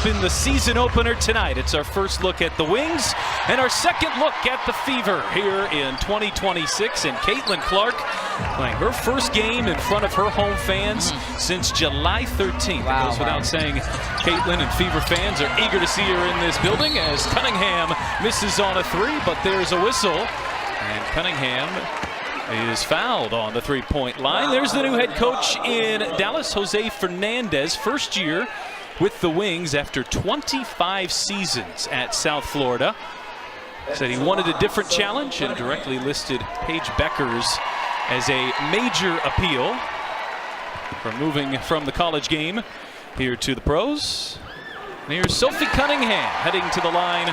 in the season opener tonight. It's our first look at the Wings and our second look at the Fever here in 2026. And Caitlyn Clark playing her first game in front of her home fans since July 13th. It goes without saying, Caitlyn and Fever fans are eager to see her in this building as Cunningham misses on a three, but there's a whistle. And Cunningham is fouled on the three-point line. There's the new head coach in Dallas, Jose Fernandez, first year with the Wings after 25 seasons at South Florida. Said he wanted a different challenge and directly listed Paige Bueckers as a major appeal for moving from the college game here to the pros. And here's Sophie Cunningham heading to the line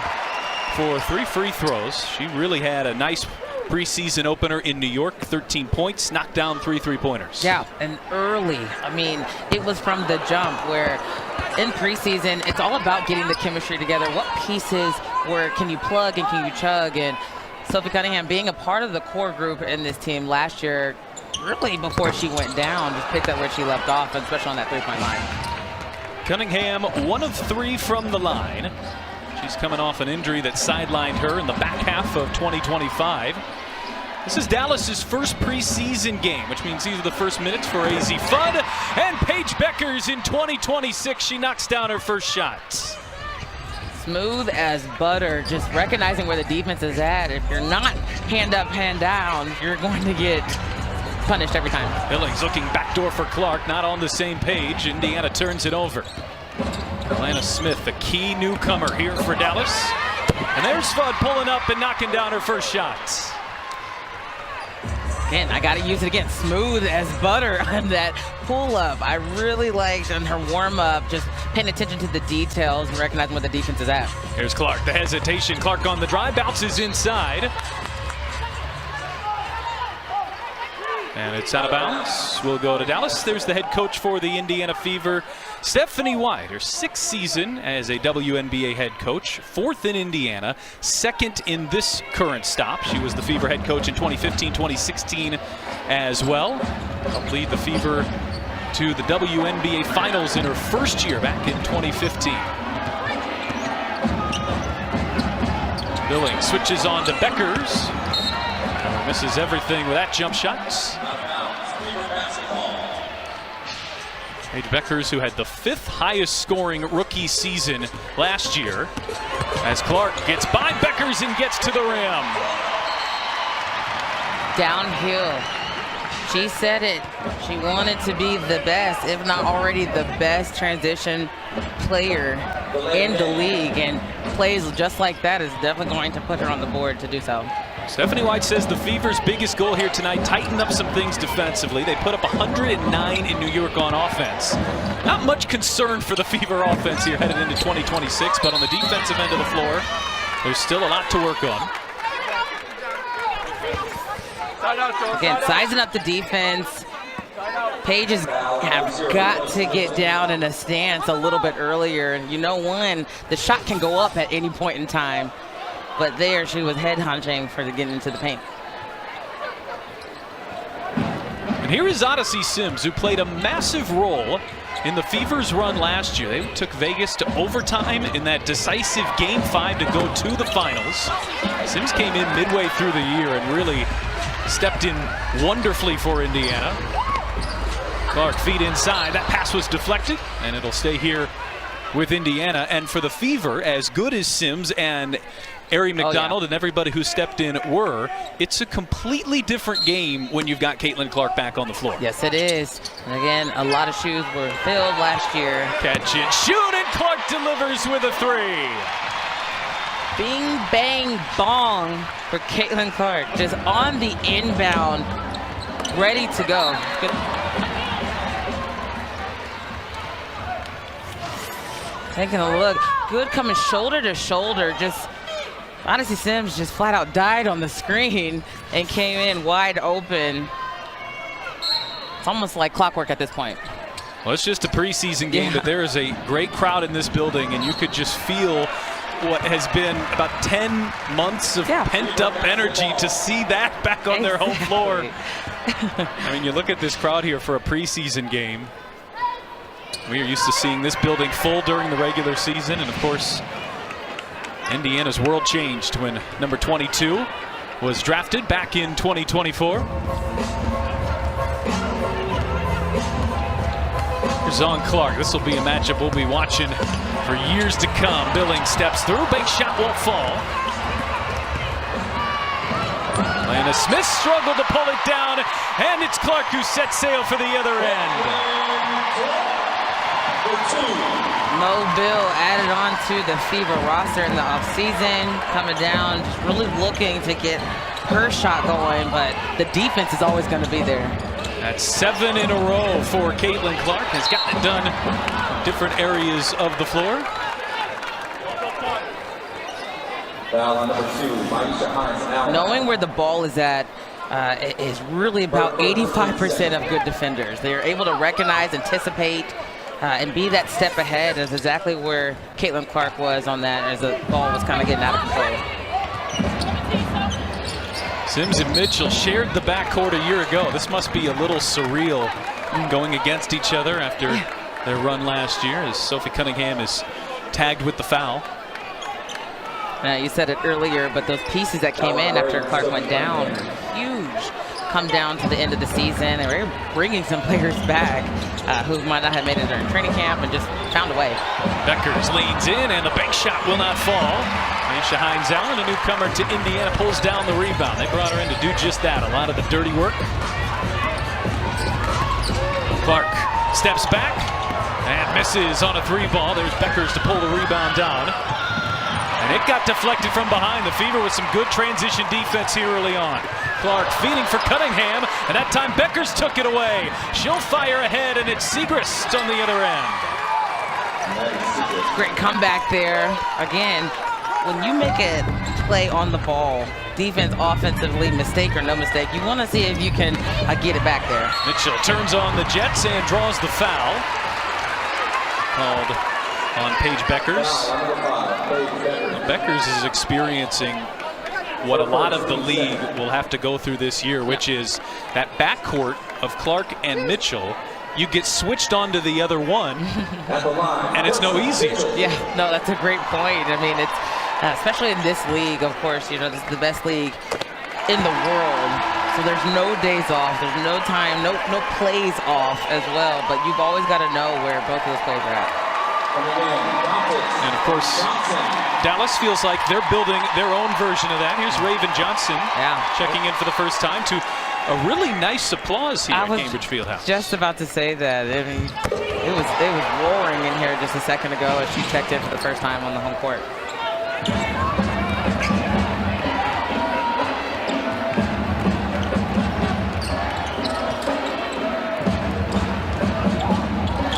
for 3 free throws. She really had a nice preseason opener in New York, 13 points, knocked down 3 three-pointers. Yeah, and early. I mean, it was from the jump where in preseason, it's all about getting the chemistry together. What pieces where can you plug and can you chug? And Sophie Cunningham being a part of the core group in this team last year, really before she went down, just picked up where she left off, especially on that three-point line. Cunningham, 1 of 3 from the line. She's coming off an injury that sidelined her in the back half of 2025. This is Dallas's first preseason game, which means these are the first minutes for AZ Fudd. And Paige Bueckers in 2026, she knocks down her first shot. Smooth as butter, just recognizing where the defense is at. If you're not hand up, hand down, you're going to get punished every time. Billings looking backdoor for Clark, not on the same page. Indiana turns it over. Atlanta Smith, the key newcomer here for Dallas. And there's Fudd pulling up and knocking down her first shot. Again, I got to use it again. Smooth as butter on that pull-up. I really liked on her warm-up, just paying attention to the details and recognizing where the defense is at. Here's Clark, the hesitation. Clark on the drive, bounces inside. And it's out of bounds. We'll go to Dallas. There's the head coach for the Indiana Fever, Stephanie White. Her 6th season as a WNBA head coach, 4th in Indiana, 2nd in this current stop. She was the Fever head coach in 2015-2016 as well. Helped lead the Fever to the WNBA Finals in her first year back in 2015. Billings switches on to Bueckers. Misses everything with that jump shot. Paige Bueckers, who had the 5th highest scoring rookie season last year, as Clark gets by Bueckers and gets to the rim. Downhill. She said it. She wanted to be the best, if not already the best transition player in the league, and plays just like that is definitely going to put her on the board to do so. Stephanie White says the Fever's biggest goal here tonight, tighten up some things defensively. They put up 109 in New York on offense. Not much concern for the Fever offense here headed into 2026, but on the defensive end of the floor, there's still a lot to work on. Again, sizing up the defense. Pages have got to get down in a stance a little bit earlier. And you know when, the shot can go up at any point in time. But there she was head hunching for getting into the paint. And here is Odyssey Sims, who played a massive role in the Fever's run last year. They took Vegas to overtime in that decisive Game 5 to go to the finals. Sims came in midway through the year and really stepped in wonderfully for Indiana. Clark feet inside. That pass was deflected, and it'll stay here with Indiana. And for the Fever, as good as Sims and Ari McDonald and everybody who stepped in were, it's a completely different game when you've got Caitlyn Clark back on the floor. Yes, it is. And again, a lot of shoes were filled last year. Catch it, shoot, and Clark delivers with a 3. Bing, bang, bong for Caitlyn Clark. Just on the inbound, ready to go. Good. Taking a look. Good coming shoulder to shoulder. Just Odyssey Sims just flat out died on the screen and came in wide open. It's almost like clockwork at this point. Well, it's just a preseason game, but there is a great crowd in this building, and you could just feel what has been about 10 months of pent-up energy to see that back on their home floor. I mean, you look at this crowd here for a preseason game. We are used to seeing this building full during the regular season, and of course, Indiana's world changed when number 22 was drafted back in 2024. Here's on Clark. This will be a matchup we'll be watching for years to come. Billings steps through. Big shot won't fall. Lana Smith struggled to pull it down, and it's Clark who sets sail for the other end. Mo Bill added on to the Fever roster in the offseason, coming down, just really looking to get her shot going, but the defense is always going to be there. That's 7 in a row for Caitlyn Clark. Has gotten it done in different areas of the floor. Knowing where the ball is at is really about 85% of good defenders. They are able to recognize, anticipate, and be that step ahead. Is exactly where Caitlyn Clark was on that as the ball was kind of getting out of control. Sims and Mitchell shared the backcourt a year ago. This must be a little surreal going against each other after their run last year, as Sophie Cunningham is tagged with the foul. You said it earlier, but those pieces that came in after Clark went down, huge. Come down to the end of the season, and we're bringing some players back who might not have made it during training camp and just found a way. Beckers leans in, and the bank shot will not fall. Aisha Hines-Allen, a newcomer to Indiana, pulls down the rebound. They brought her in to do just that, a lot of the dirty work. Clark steps back and misses on a 3-ball. There's Beckers to pull the rebound down. And it got deflected from behind. The Fever with some good transition defense here early on. Clark feeding for Cunningham, and that time Beckers took it away. She'll fire ahead, and it's Siegrist on the other end. Great comeback there. Again, when you make a play on the ball, defense, offensively, mistake or no mistake, you want to see if you can get it back there. Mitchell turns on the Jets and draws the foul. Called on Paige Beckers. Beckers is experiencing what a lot of the league will have to go through this year, which is that backcourt of Clark and Mitchell. You get switched onto the other one, and it's no easier. Yeah, no, that's a great point. I mean, it's especially in this league, of course, you know, this is the best league in the world. So there's no days off, there's no time, no plays off as well, but you've always got to know where both of those plays are at. And of course, Dallas feels like they're building their own version of that. Here's Raven Johnson checking in for the first time to a really nice applause here at Cambridge Fieldhouse. Just about to say that. I mean, it was roaring in here just a second ago as she checked in for the first time on the home court.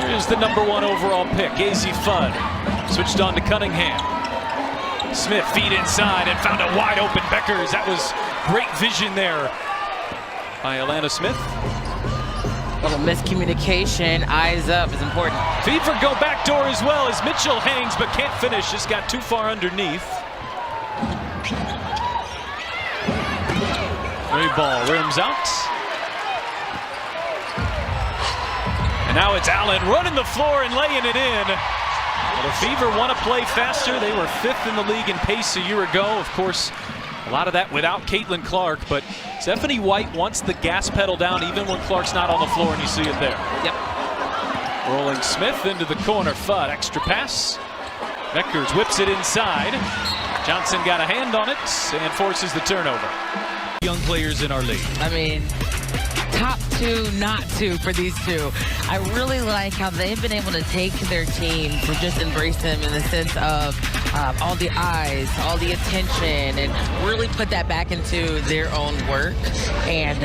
Here's the #1 overall pick, Azzi Fudd. Switched on to Cunningham. Smith feed inside and found a wide open Beckers. That was great vision there by Alana Smith. A little miscommunication, eyes up is important. Fever go backdoor as well as Mitchell hangs but can't finish. Just got too far underneath. 3-ball rims out. And now it's Allen running the floor and laying it in. Well, the Fever want to play faster. They were 5th in the league in pace a year ago. Of course, a lot of that without Caitlyn Clark, but Stephanie White wants the gas pedal down even when Clark's not on the floor, and you see it there. Yep. Rolling Smith into the corner. Fudd, extra pass. Beckers whips it inside. Johnson got a hand on it and forces the turnover. Young players in our league. I mean, top 2, not 2 for these two. I really like how they've been able to take their team and just embrace them in the sense of all the eyes, all the attention, and really put that back into their own work and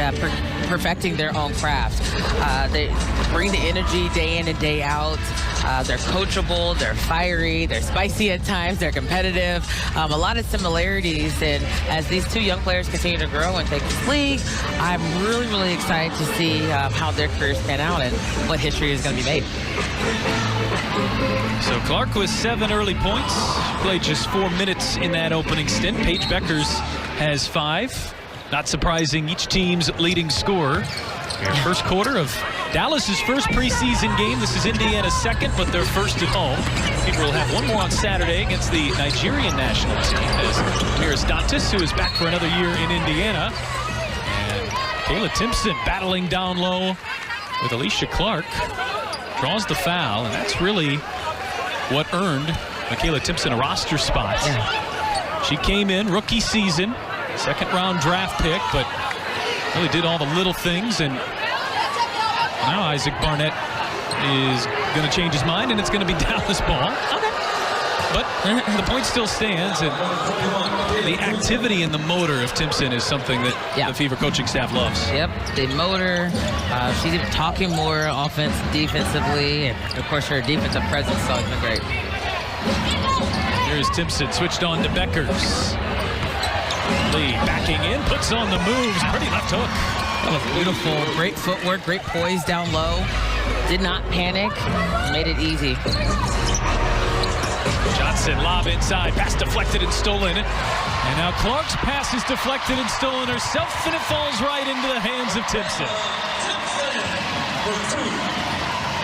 perfecting their own craft. They bring the energy day in and day out. They're coachable, they're fiery, they're spicy at times, they're competitive. A lot of similarities, and as these two young players continue to grow and take this league, I'm really, really excited to see how their careers pan out and what history is going to be made. So Clark with 7 early points. She played just 4 minutes in that opening stint. Paige Beckers has 5. Not surprising, each team's leading scorer. Here, first quarter of Dallas's first preseason game. This is Indiana's second, but their first at home. Fever will have one more on Saturday against the Nigerian national team. As Miras Dantas, who is back for another year in Indiana. And Kayla Timpson battling down low with Alicia Clark. Draws the foul, and that's really what earned Kayla Timpson a roster spot. Yeah. She came in rookie season, second-round draft pick, but really did all the little things, and now Isaac Barnett is going to change his mind, and it's going to be Dallas ball. Okay. But the point still stands, and the activity and the motor of Timpson is something that the Fever coaching staff loves. Yep, the motor. She's even talking more offense, defensively, and of course her defensive presence has been great. Here's Timpson, switched on to Beckers. Lee backing in, puts on the moves, pretty left hook. That was beautiful, great footwork, great poise down low. Did not panic, made it easy. Johnson, lob inside, pass deflected and stolen. And now Clark's pass is deflected and stolen herself, and it falls right into the hands of Timpson.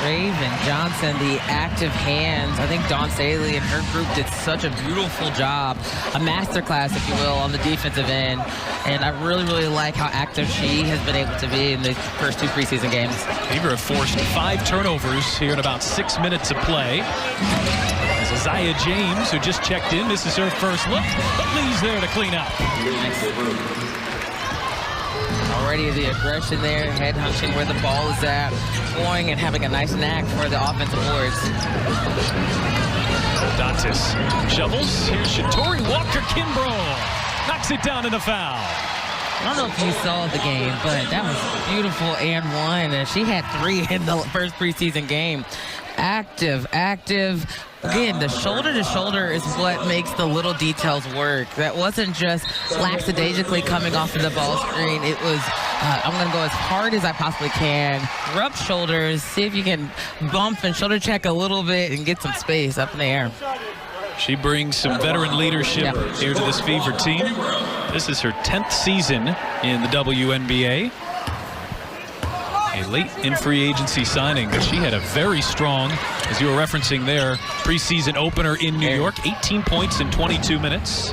Raven Johnson, the active hands. I think Dawn Staley and her group did such a beautiful job, a masterclass, if you will, on the defensive end. And I really, really like how active she has been able to be in the first two preseason games. Fever have forced 5 turnovers here in about 6 minutes of play. As Isaiah James, who just checked in, misses her first look, but Lee's there to clean up. Nice. Already the aggression there, head hunching where the ball is at, going and having a nice knack for the offensive boards. Dantas shovels. Here's Shatori Walker-Kimbrough. Knocks it down in the foul. I don't know if you saw the game, but that was beautiful and one. And she had 3 in the first preseason game. Active. Again, the shoulder to shoulder is what makes the little details work. That wasn't just lackadaisically coming off of the ball screen. It was, I'm going to go as hard as I possibly can, rub shoulders, see if you can bump and shoulder check a little bit and get some space up in the air. She brings some veteran leadership here to this Fever team. This is her 10th season in the WNBA. A late in free agency signing, but she had a very strong, as you were referencing there, preseason opener in New York. 18 points in 22 minutes.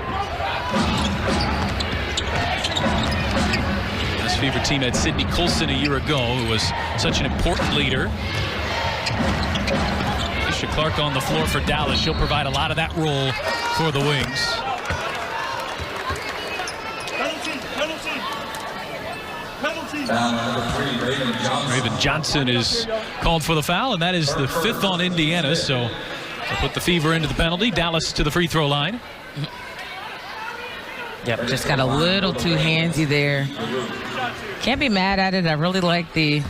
This Fever team had Sydney Coulson a year ago, who was such an important leader. Alicia Clark on the floor for Dallas. She'll provide a lot of that role for the Wings. Raven Johnson is called for the foul, and that is the 5th on Indiana, so they'll put the Fever into the penalty. Dallas to the free throw line. Yep, just got a little too handsy there. Can't be mad at it. I really like the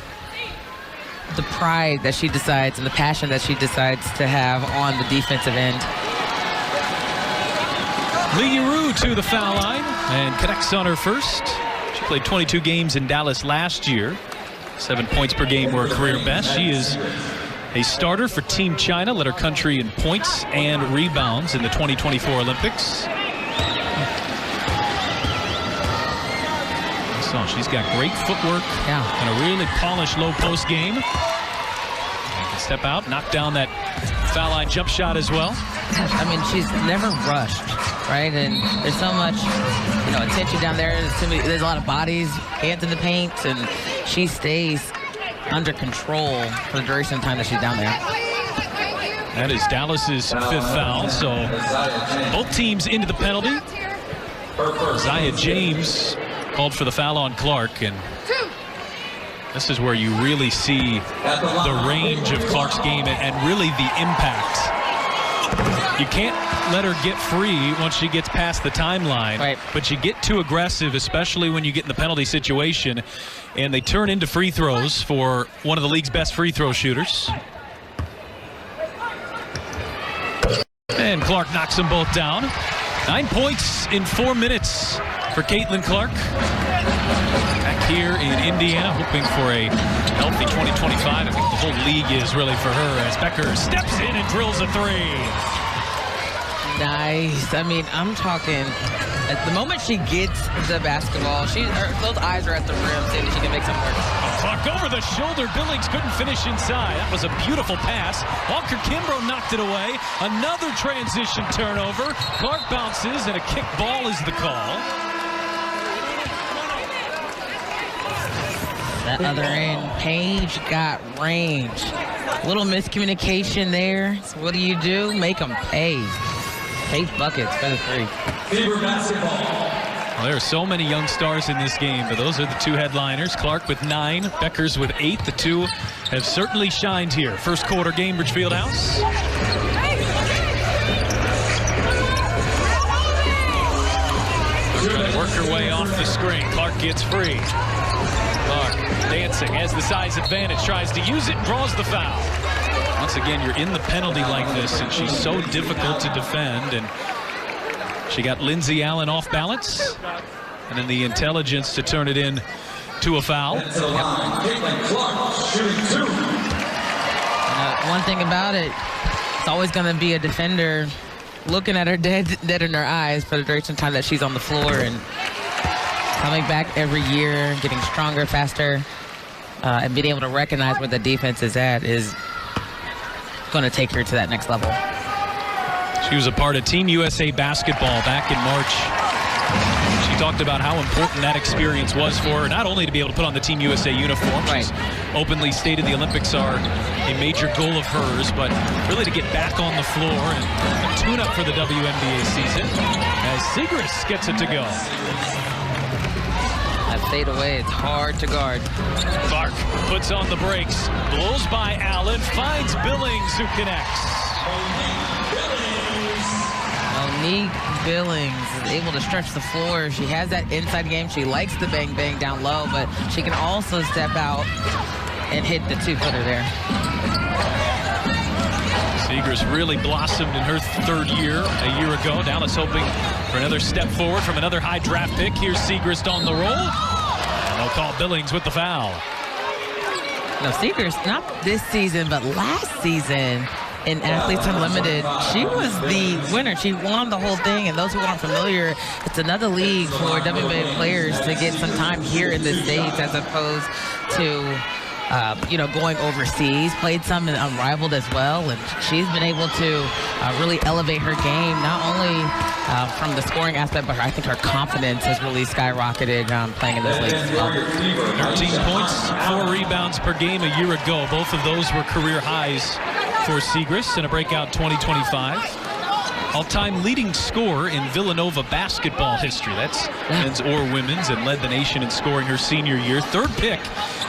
pride that she decides and the passion that she decides to have on the defensive end. Lee Rue to the foul line and connects on her first. She played 22 games in Dallas last year. 7 points per game were a career best. She is a starter for Team China, led her country in points and rebounds in the 2024 Olympics. So she's got great footwork and a really polished low post game. Can step out, knock down that foul line jump shot as well. I mean, she's never rushed, right? And there's so much, attention down there. There's a lot of bodies, hands in the paint, and she stays under control for the duration of time that she's down there. That is Dallas's 5th foul, so both teams into the penalty. Isaiah James called for the foul on Clark, and this is where you really see the range of Clark's game and really the impact. You can't let her get free once she gets past the timeline, but you get too aggressive, especially when you get in the penalty situation, and they turn into free throws for one of the league's best free throw shooters. And Clark knocks them both down. 9 points in 4 minutes for Caitlyn Clark. Back here in Indiana, hoping for a healthy 2025. I think the whole league is really for her as Becker steps in and drills a 3. Nice. I mean, I'm talking At the moment she gets the basketball, those eyes are at the rim, saying that she can make something work. Clark over the shoulder. Billings couldn't finish inside. That was a beautiful pass. Walker Kimbrough knocked it away. Another transition turnover. Clark bounces, and a kick ball is the call. That other end, Paige got range. Little miscommunication there. So what do? Make them pay. Paige buckets for the 3. Fever basketball. Well, there are so many young stars in this game, but those are the 2 headliners. Clark with 9, Beckers with 8. The 2 have certainly shined here. First quarter game, Ridgefield House. Trying to work her way off the screen. Clark gets free. Clark dancing, has the size advantage, tries to use it, draws the foul. Once again, you're in the penalty like this, and she's so difficult to defend. And she got Lindsay Allen off balance, and then the intelligence to turn it in to a foul. Caitlyn Clark shooting 2. One thing about it, it's always going to be a defender looking at her dead in her eyes for the duration of time that she's on the floor, and coming back every year, getting stronger, faster, and being able to recognize where the defense is at is going to take her to that next level. She was a part of Team USA basketball back in March. She talked about how important that experience was for her, not only to be able to put on the Team USA uniform. She's openly stated the Olympics are a major goal of hers, but really to get back on the floor and a tune-up for the WNBA season as Segrist gets it to go. That fade away, it's hard to guard. Clark puts on the brakes, blows by Allen, finds Billings, who connects. Monique Billings is able to stretch the floor. She has that inside game. She likes the bang-bang down low, but she can also step out and hit the 2-footer there. Segrist really blossomed in her 3rd year a year ago. Dallas hoping for another step forward from another high draft pick. Here's Segrist on the roll. And they'll call Billings with the foul. No, Segrist, not this season, but last season in Athletes Unlimited, she was the winner. She won the whole thing, and those who aren't familiar, it's another league for WNBA players to get some time here in the States as opposed to going overseas. Played some in Unrivaled as well, and she's been able to really elevate her game, not only from the scoring aspect, but I think her confidence has really skyrocketed playing in this league as well. 13 points, 4 rebounds per game a year ago. Both of those were career highs for Segrist in a breakout 2025. All-time leading scorer in Villanova basketball history. That's men's or women's, and led the nation in scoring her senior year. 3rd pick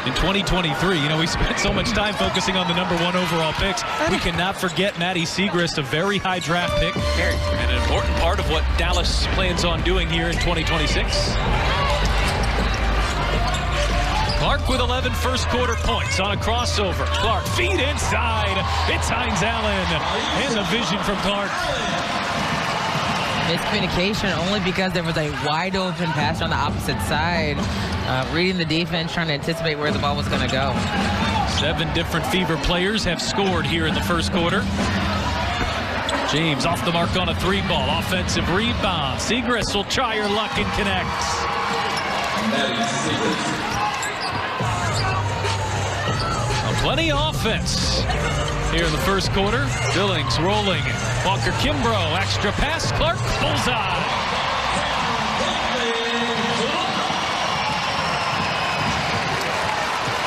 in 2023. You know, we spent so much time focusing on the #1 overall picks. We cannot forget Maddie Segrist, a very high draft pick, and an important part of what Dallas plans on doing here in 2026. Clark with 11 first quarter points on a crossover. Clark feed inside. It's Hines Allen, and the vision from Clark. Miscommunication only because there was a wide open pass on the opposite side. Reading the defense, trying to anticipate where the ball was going to go. 7 different Fever players have scored here in the first quarter. James off the mark on a 3-ball. Offensive rebound. Segrist will try her luck and connects. Plenty of offense here in the first quarter. Billings rolling. Walker Kimbrough, extra pass. Clark, bullseye.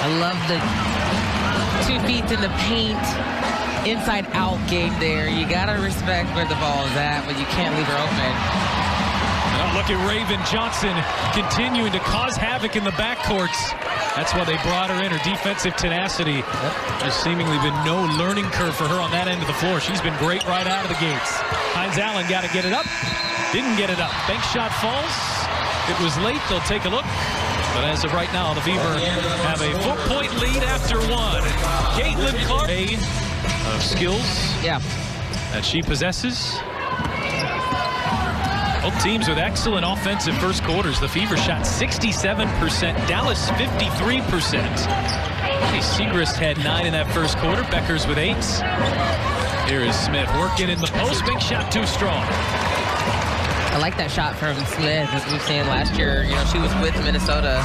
I love the 2 feet in the paint, inside-out game there. You got to respect where the ball is at, but you can't leave her open. Now look at Raven Johnson continuing to cause havoc in the backcourts. That's why they brought her in. Her defensive tenacity. There's seemingly been no learning curve for her on that end of the floor. She's been great right out of the gates. Hines Allen got to get it up. Didn't get it up. Bank shot falls. It was late. They'll take a look. But as of right now, the Fever have a 4-point lead after 1. Caitlyn Clark, of skills that she possesses. Both teams with excellent offensive first quarters. The Fever shot 67%, Dallas 53%. Segrist had 9 in that first quarter, Beckers with 8. Here is Smith working in the post, big shot too strong. I like that shot from Smith, as we've seen last year. You know, she was with Minnesota,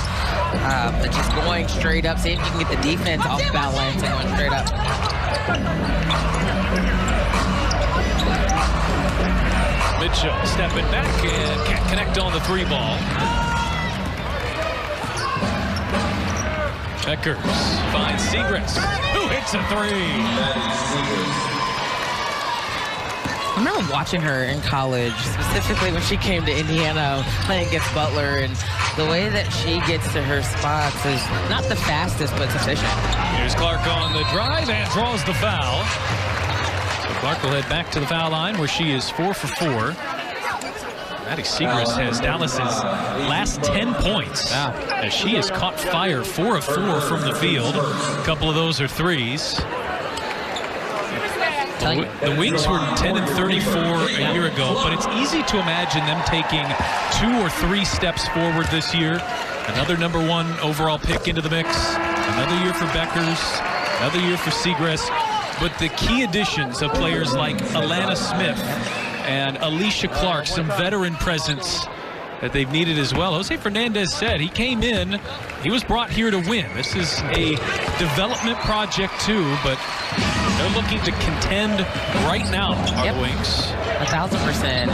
just going straight up, seeing if you can get the defense off balance and going straight up. Mitchell stepping back and can't connect on the 3 ball. Beckers finds Segrist, who hits a 3. I remember watching her in college, specifically when she came to Indiana playing against Butler, and the way that she gets to her spots is not the fastest, but efficient. Here's Clark on the drive and draws the foul. So Clark will head back to the foul line where she is 4 for 4. Maddie Segrist has Dallas's last 10 points as she has caught fire, 4 of 4 from the field. A couple of those are threes. The Wings were 10 and 34 a year ago, but it's easy to imagine them taking 2 or 3 steps forward this year. Another #1 overall pick into the mix, another year for Beckers, another year for Segrist. But the key additions of players like Alana Smith and Alicia Clark, some veteran presence that they've needed as well. Jose Fernandez said he came in, he was brought here to win. This is a development project too, but they're looking to contend right now, the Wings. 1,000%.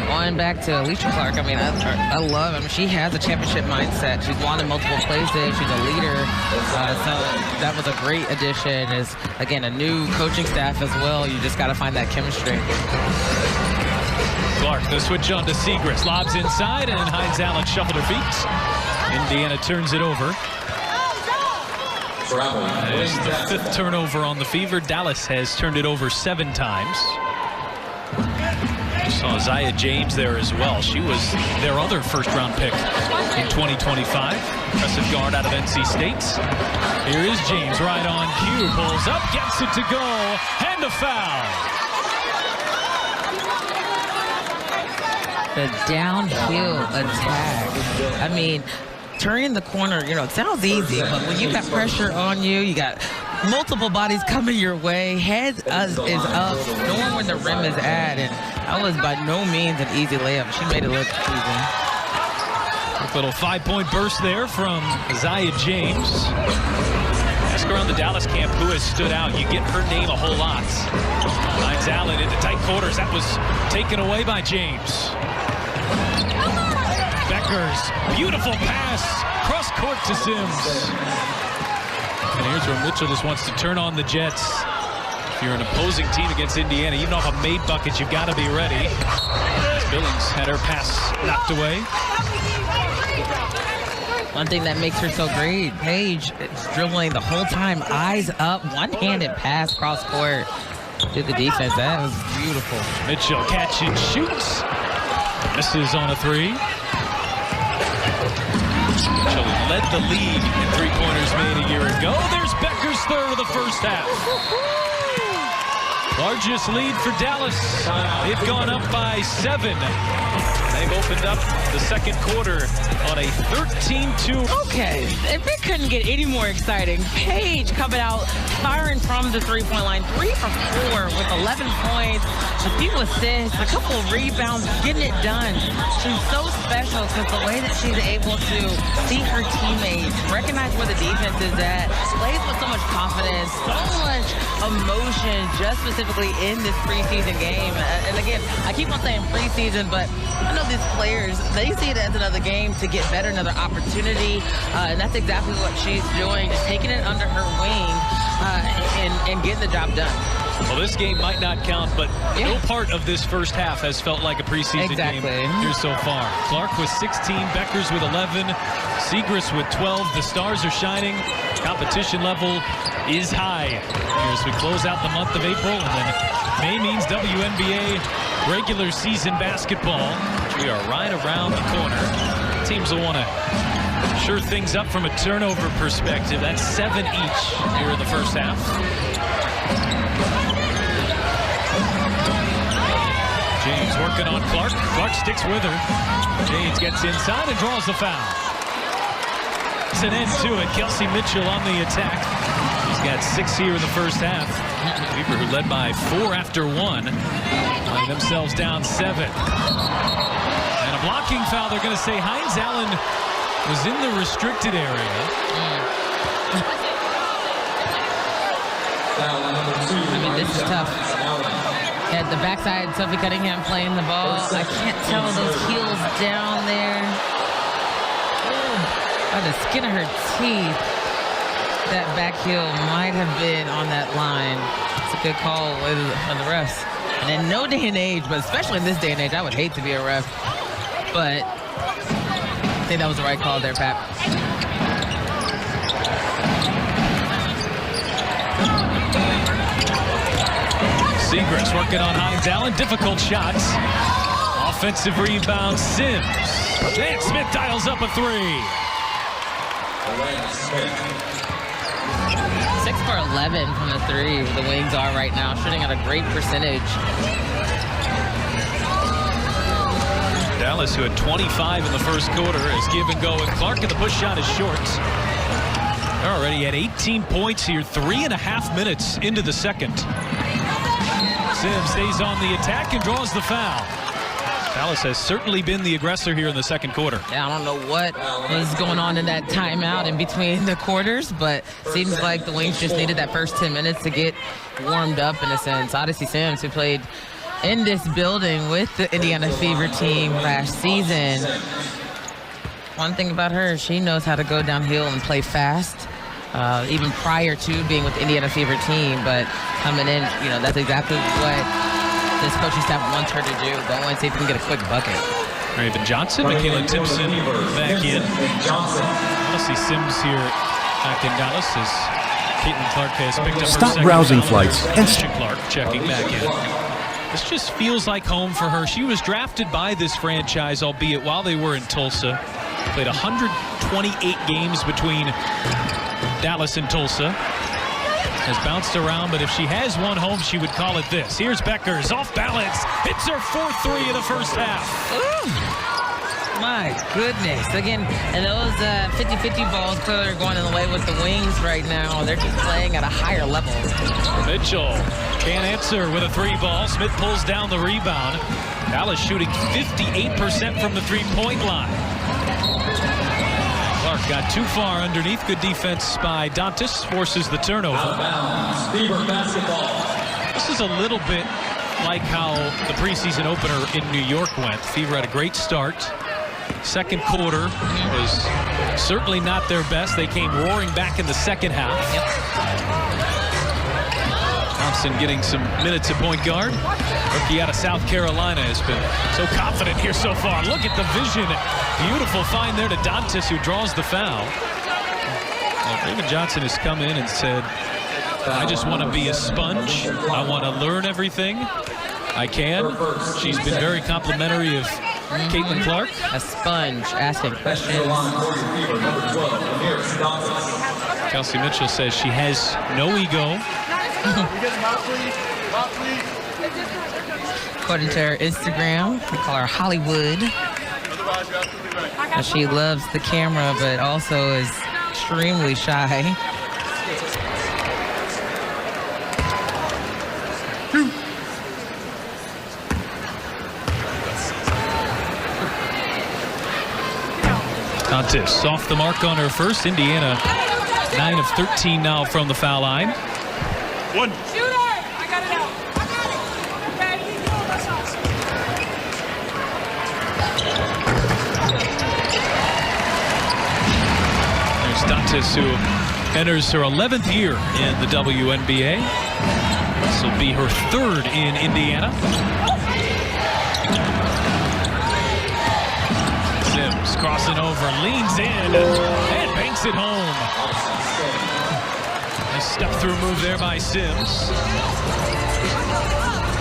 Going back to Alicia Clark, I mean, I love, I mean, she has a championship mindset. She's won in multiple places. She's a leader. So that was a great addition. Is again, a new coaching staff as well. You just got to find that chemistry. Clark, the switch on to Segrist. Lobs inside, and Hines Allen shuffled her feet. Indiana turns it over. That is the 5th turnover on the Fever. Dallas has turned it over 7 times. You saw Zaya James there as well. She was their other first-round pick in 2025. Impressive guard out of NC State. Here is James right on cue. Pulls up, gets it to go, and a foul. The downhill attack. I mean, turning the corner, you know, it sounds easy, but when you got pressure on you, you got multiple bodies coming your way, head is up, knowing where the rim is at, and that was by no means an easy layup. She made it look easy. Quick little 5-point burst there from Zaya James. Ask around the Dallas camp who has stood out. You get her name a whole lot. Hines Allen into tight quarters. That was taken away by James. Beckers, beautiful pass, cross court to Sims. And here's where Mitchell just wants to turn on the Jets. If you're an opposing team against Indiana, even off a made bucket, you've got to be ready. As Billings had her pass knocked away. One thing that makes her so great, Paige is dribbling the whole time, eyes up, one-handed pass cross court to the defense. That was beautiful. Mitchell catch and shoots. Misses on a 3. Mitchell led the league in 3-pointers made a year ago. There's Becker's 3rd of the first half. Largest lead for Dallas. They've gone up by 7. They've opened up the second quarter on a 13-2. Okay, if it couldn't get any more exciting, Paige coming out, firing from the 3-point line, 3 for 4 with 11 points, a few assists, a couple of rebounds, getting it done. She's so special because the way that she's able to see her teammates, recognize where the defense is at, plays with so much confidence, so much emotion, just specifically in this preseason game. And again, I keep on saying preseason, but I know these players, they see it as another game to get better, another opportunity, and that's exactly what she's doing, just taking it under her wing and getting the job done. Well, this game might not count, but no part of this first half has felt like a preseason game here so far. Clark with 16, Beckers with 11, Segrist with 12. The stars are shining. Competition level is high here as we close out the month of April, and then May means WNBA regular season basketball. We are right around the corner. Teams will want to sure things up from a turnover perspective. That's 7 each here in the first half. James working on Clark. Clark sticks with her. James gets inside and draws the foul. It's an end to it. Kelsey Mitchell on the attack. He's got 6 here in the first half. Weaver, who led by 4 after 1, finding themselves down 7. blocking foul. They're going to say Hines Allen was in the restricted area. I mean, this is tough. At the backside, Sophie Cunningham playing the ball. I can't tell those heels down there. By the skin of her teeth, that back heel might have been on that line. It's a good call on the refs. And in no day and age, but especially in this day and age, I would hate to be a ref. But I think that was the right call there, Pat. Segrist working on Hines Allen. Difficult shots. Offensive rebound, Sims. And Smith dials up a three. 6 for 11 from the three. The Wings are right now, shooting at a great percentage. Dallas, who had 25 in the first quarter, is give and go. And Clark, and the push shot is short. They're already at 18 points here, 3.5 minutes into the second. Sims stays on the attack and draws the foul. Dallas has certainly been the aggressor here in the second quarter. Yeah, I don't know what was going on in that timeout in between the quarters, but seems like the Wings just needed that first 10 minutes to get warmed up in a sense. Odyssey Sims, who played in this building with the Indiana Fever team last season. One thing about her, she knows how to go downhill and play fast, even prior to being with the Indiana Fever team. But coming in, you know, that's exactly what this coaching staff wants her to do. Go and see if we can get a quick bucket. Raven Johnson, Michaela Timpson back in. Odyssey Sims here back in Dallas as Caitlyn Clark has picked up her second browsing foul. flights. Clark checking back in. This just feels like home for her. She was drafted by this franchise, albeit while they were in Tulsa. Played 128 games between Dallas and Tulsa. Has bounced around, but if she has one home, she would call it this. Here's Beckers, off balance. Hits her 4-3 in the first half. Ooh. My goodness. Again, and those 50-50 balls clearly are going in the way with the Wings right now. They're just playing at a higher level. Mitchell can't answer with a three ball. Smith pulls down the rebound. Dallas shooting 58% from the three-point line. Clark got too far underneath. Good defense by Dantas. Forces the turnover. Fever basketball. This is a little bit like how the preseason opener in New York went. Fever had a great start. Second quarter was certainly not their best. They came roaring back in the second half. Yep. Thompson getting some minutes at point guard. Rookie out of South Carolina has been so confident here so far. Look at the vision. Beautiful find there to Dantas, who draws the foul. Well, Raven Johnson has come in and said, I just want to be a sponge. I want to learn everything I can. She's been very complimentary of Caitlyn Clark. A sponge, asking questions. Kelsey Mitchell says she has no ego. According to her Instagram, we call her Hollywood. And she loves the camera, but also is extremely shy. Dantas off the mark on her first. Indiana 9 of 13 now from the foul line. One. Shooter! I got it out. I got it. There's Dantas, who enters her 11th year in the WNBA. This will be her third in Indiana. Sims crossing over, leans in, and banks it home. Nice step-through move there by Sims.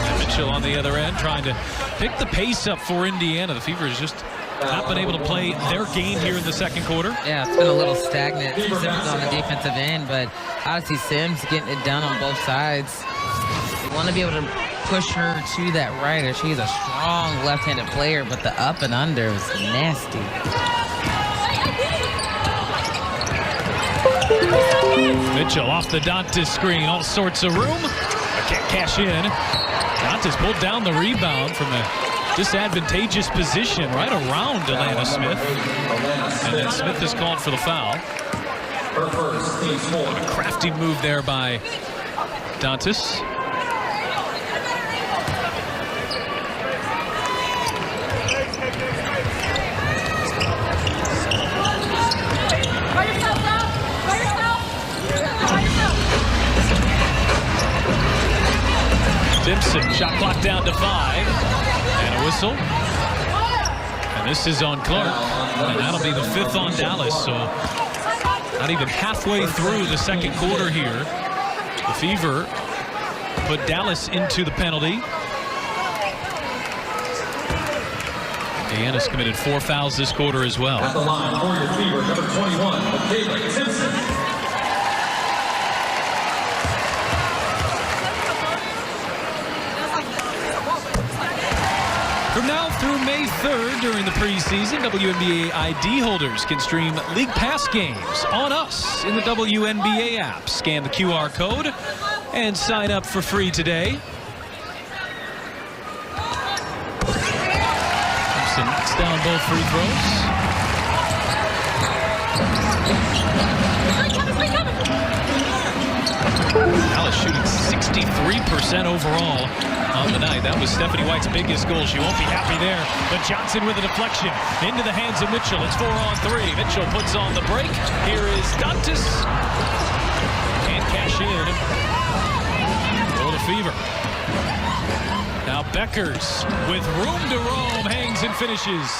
And Mitchell on the other end trying to pick the pace up for Indiana. The Fever has just not been able to play their game here in the second quarter. Yeah, it's been a little stagnant, specifically on the defensive end, but obviously Sims getting it done on both sides. You want to be able to push her to that right. She's a strong left-handed player, but the up and under was nasty. Mitchell off the Dantas screen, all sorts of room. Can't cash in. Dantas pulled down the rebound from a disadvantageous position right around Atlanta Smith. And then Smith is called for the foul. A crafty move there by Dantas. Simpson, shot clock down to 5. And a whistle. And this is on Clark. And that'll be the 5th on Dallas. So not even halfway through the second quarter here. The Fever put Dallas into the penalty. Indiana's committed 4 fouls this quarter as well. At the line for your Fever, number 21, Caitlyn Simpson. From now through May 3rd during the preseason, WNBA ID holders can stream League Pass games on us in the WNBA app. Scan the QR code and sign up for free today. Simpson knocks down both free throws. Dallas shooting 63% overall on the night. That was Stephanie White's biggest goal. She won't be happy there. But Johnson with a deflection into the hands of Mitchell. It's 4 on 3. Mitchell puts on the break. Here is Dantas. Can't cash in. Go to Fever. Now Beckers with room to roam, hangs and finishes.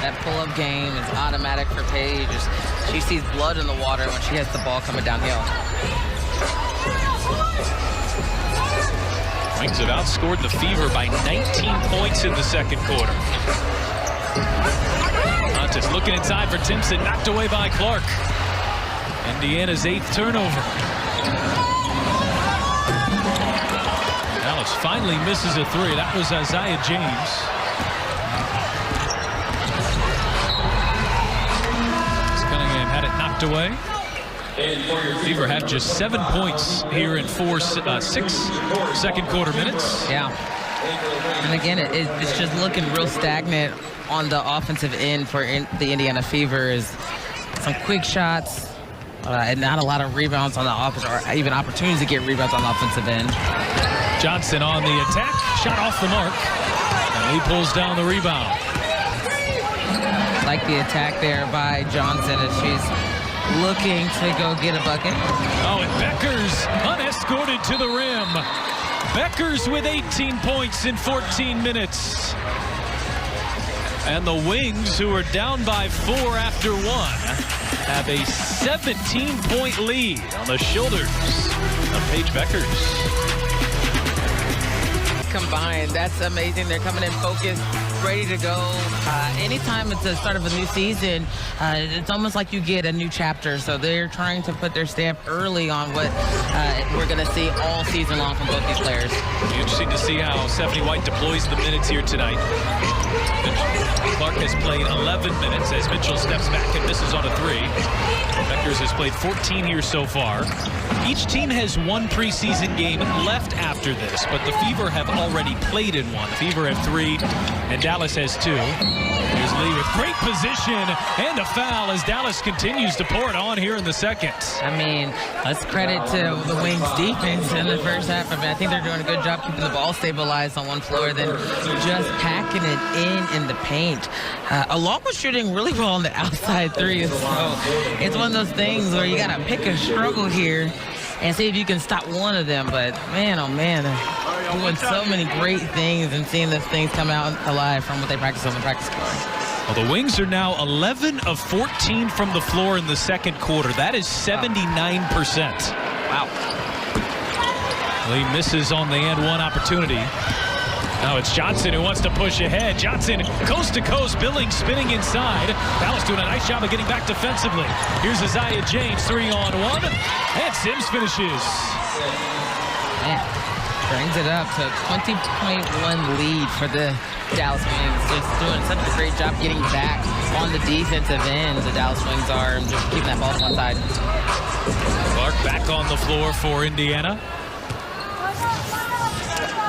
That pull-up game is automatic for Paige. She sees blood in the water when she has the ball coming downhill. Wings have outscored the Fever by 19 points in the second quarter. Dantas looking inside for Timpson, knocked away by Clark. Indiana's 8th turnover. Dallas finally misses a 3. That was Isaiah James. Had it knocked away. Fever had just 7 points here in 6 second quarter minutes. Yeah. And again, it's just looking real stagnant on the offensive end for the Indiana Fever. Is some quick shots and not a lot of rebounds on the offense, or even opportunities to get rebounds on the offensive end. Johnson on the attack, shot off the mark, and he pulls down the rebound. Like the attack there by Johnson as she's looking to go get a bucket. Oh, and Beckers unescorted to the rim. Beckers with 18 points in 14 minutes. And the Wings, who are down by 4 after 1, have a 17-point lead on the shoulders of Paige Beckers. Combined, that's amazing. They're coming in focused, ready to go. Anytime it's the start of a new season, it's almost like you get a new chapter. So they're trying to put their stamp early on what we're going to see all season long from both these players. It'll be interesting to see how Stephanie White deploys the minutes here tonight. Clark has played 11 minutes as Mitchell steps back and misses on a 3. Beckers has played 14 here so far. Each team has 1 preseason game left after this, but the Fever have already played in 1. The Fever have 3, and Dallas has 2. Here's Lee with great position and a foul as Dallas continues to pour it on here in the second. I mean, let's credit to the Wings defense in the first half. I mean, I think they're doing a good job keeping the ball stabilized on one floor, then just packing it in the paint. Along with shooting really well on the outside 3. So it's one of those things where you got to pick a struggle here and see if you can stop one of them. But man, oh man, they're doing so many great things and seeing those things come out alive from what they practice on the practice floor. Well, the Wings are now 11 of 14 from the floor in the second quarter. That is 79%. Wow. Lee misses on the and 1 opportunity. Now it's Johnson who wants to push ahead. Johnson coast to coast, Billings spinning inside. Dallas doing a nice job of getting back defensively. Here's Isaiah James, 3-on-1, and Sims finishes. Man, brings it up to 20.1 lead for the Dallas Wings. Just doing such a great job getting back on the defensive end. The Dallas Wings are just keeping that ball to one side. Clark back on the floor for Indiana.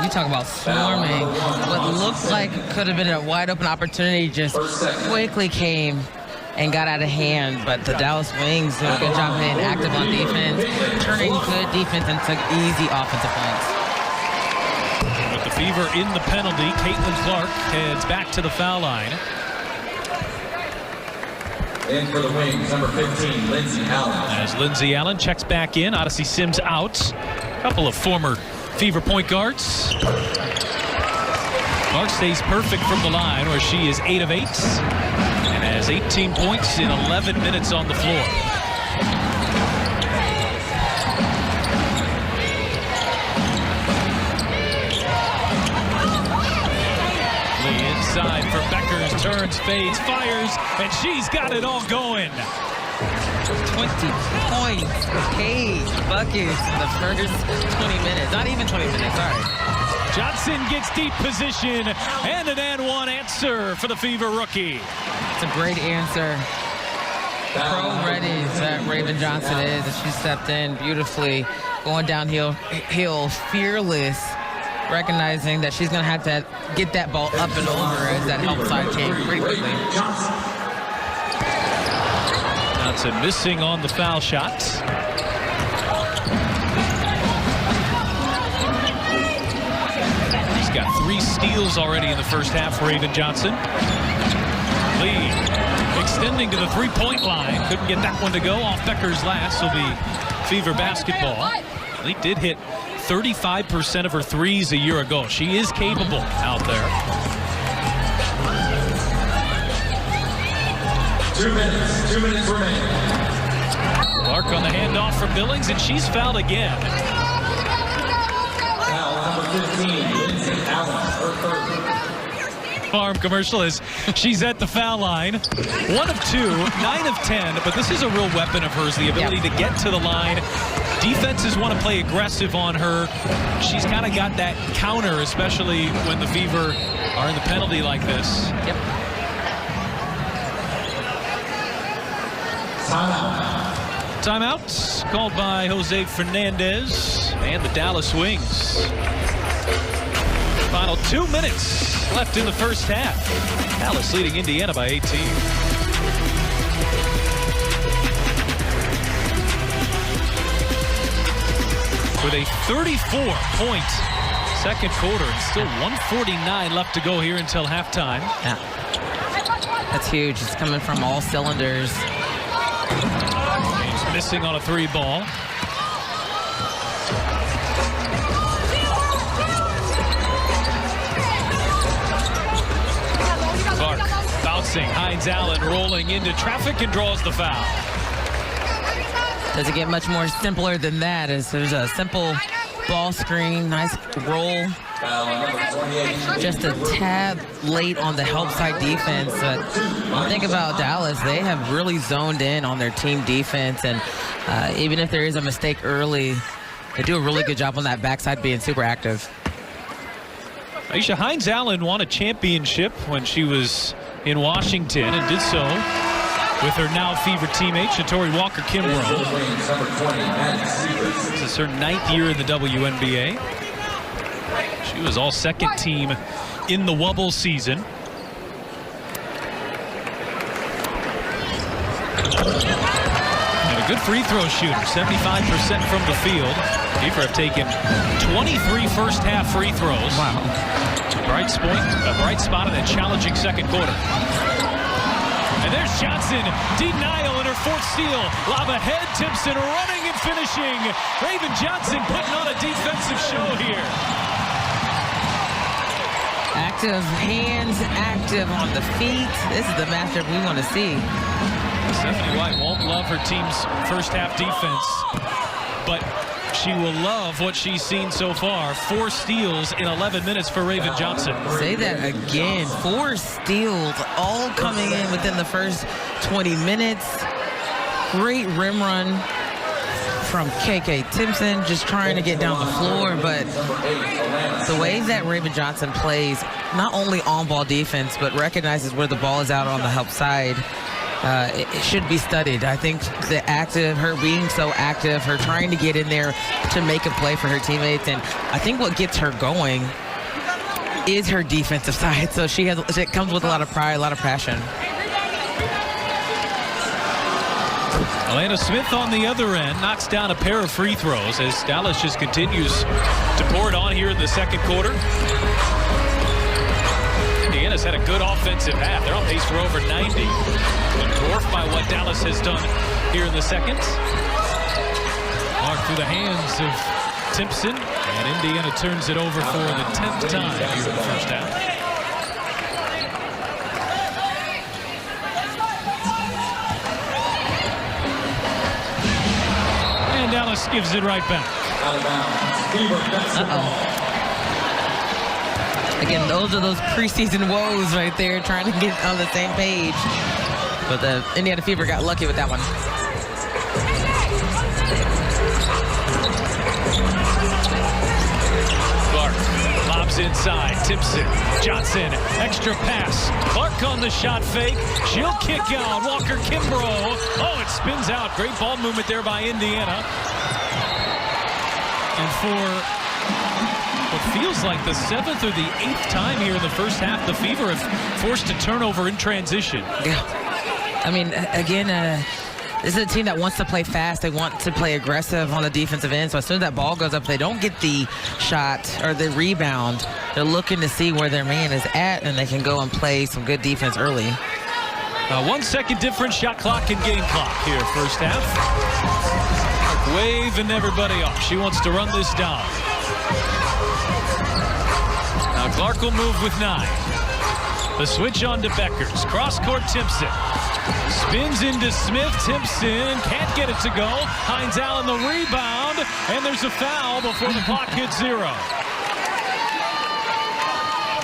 You talk about swarming. What looked like could have been a wide open opportunity just quickly came and got out of hand. But the Dallas Wings did a good job being active on defense, turning good defense into easy offensive points. With the Fever in the penalty, Caitlyn Clark heads back to the foul line. In for the Wings, number 15, Lindsay Allen. As Lindsay Allen checks back in, Odyssey Sims out. A couple of former Fever point guards. Clark stays perfect from the line where she is 8 of 8 and has 18 points in 11 minutes on the floor. Inside for Beckers, turns, fades, fires, and she's got it all going. 20 points, Paige buckets in the first 20 minutes. Not even 20 minutes, sorry. Johnson gets deep position and an and one answer for the Fever rookie. It's a great answer. Pro-ready that Raven Johnson is, and she stepped in beautifully, going downhill, fearless, recognizing that she's going to have to get that ball up and over as that help side came pretty quickly. Johnson missing on the foul shot. He's got 3 steals already in the first half for Raven Johnson. Lee extending to the three-point line. Couldn't get that one to go off Becker's last. Will be Fever basketball. Lee did hit 35% of her threes a year ago. She is capable out there. 2 minutes remaining. Clark on the handoff for Billings, and she's fouled again. Foul number 15, Lindsay Allen, her third. Farm commercial is she's at the foul line. 1 of 2, 9 of 10, but this is a real weapon of hers, the ability to get to the line. Defenses want to play aggressive on her. She's kind of got that counter, especially when the Fever are in the penalty like this. Yep. Timeout called by Jose Fernandez and the Dallas Wings. Final 2 minutes left in the first half. Dallas leading Indiana by 18. With a 34-point second quarter and still 1:49 left to go here until halftime. Yeah. That's huge. It's coming from all cylinders. He's missing on a 3 ball. Clark bouncing. Hines Allen rolling into traffic and draws the foul. Doesn't get much more simpler than that. As there's a simple ball screen, nice roll. Just a tad late on the help side defense. But one thing about Dallas, they have really zoned in on their team defense. And even if there is a mistake early, they do a really good job on that backside being super active. Aisha Hines Allen won a championship when she was in Washington and did so with her now Fever teammate, Shatori Walker-Kimbrough. This is her 9th year in the WNBA. She was all second team in the Wubble season. And a good free throw shooter, 75% from the field. Fever have taken 23 first half free throws. Wow. A bright spot in that challenging second quarter. And there's Johnson, denial in her 4th steal. Lob ahead, Timpson running and finishing. Raven Johnson putting on a defensive show here. Active hands, active on the feet. This is the matchup we want to see. Stephanie White won't love her team's first half defense, but she will love what she's seen so far. 4 steals in 11 minutes for Raven Johnson. Say that again. 4 steals, all coming in within the first 20 minutes. Great rim run from KK Timpson, just trying to get down the floor. But the way that Raven Johnson plays, not only on-ball defense, but recognizes where the ball is out on the help side, it should be studied. I think her being so active, her trying to get in there to make a play for her teammates, and I think what gets her going is her defensive side. So it comes with a lot of pride, a lot of passion. Alana Smith on the other end knocks down a pair of free throws as Dallas just continues to pour it on here in the second quarter. Indiana's had a good offensive half. They're on pace for over 90. Dwarfed by what Dallas has done here in the second. Clark through the hands of Timpson, and Indiana turns it over for the 10th time here in the first half. And Dallas gives it right back. Again, those are those preseason woes right there, trying to get on the same page. But the Indiana Fever got lucky with that one. Clark lobs inside. Timpson, Johnson, extra pass. Clark on the shot fake. She'll kick out. Walker Kimbrough. Oh, it spins out. Great ball movement there by Indiana. And for what feels like the 7th or the 8th time here in the first half, the Fever have forced a turnover in transition. Yeah. I mean, again, this is a team that wants to play fast. They want to play aggressive on the defensive end. So as soon as that ball goes up, they don't get the shot or the rebound. They're looking to see where their man is at, and they can go and play some good defense early. 1 second difference, shot clock and game clock here, first half. Waving everybody off. She wants to run this down. Now Clark will move with 9. The switch on to Beckers. Cross-court Timpson. Spins into Smith. Timpson can't get it to go. Hines Allen the rebound. And there's a foul before the clock hits 0.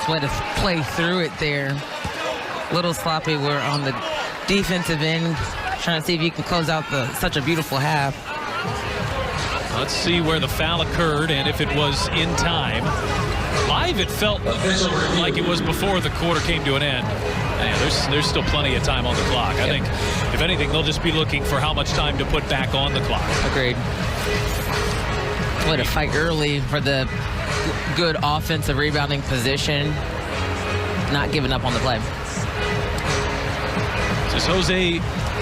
Way to play through it there. Little sloppy. We're on the defensive end, trying to see if you can close out such a beautiful half. Let's see where the foul occurred and if it was in time. Live, it felt like it was before the quarter came to an end. Yeah, there's still plenty of time on the clock. I think, if anything, they'll just be looking for how much time to put back on the clock. Agreed. Way to fight early for the good offensive rebounding position. Not giving up on the play. This is Jose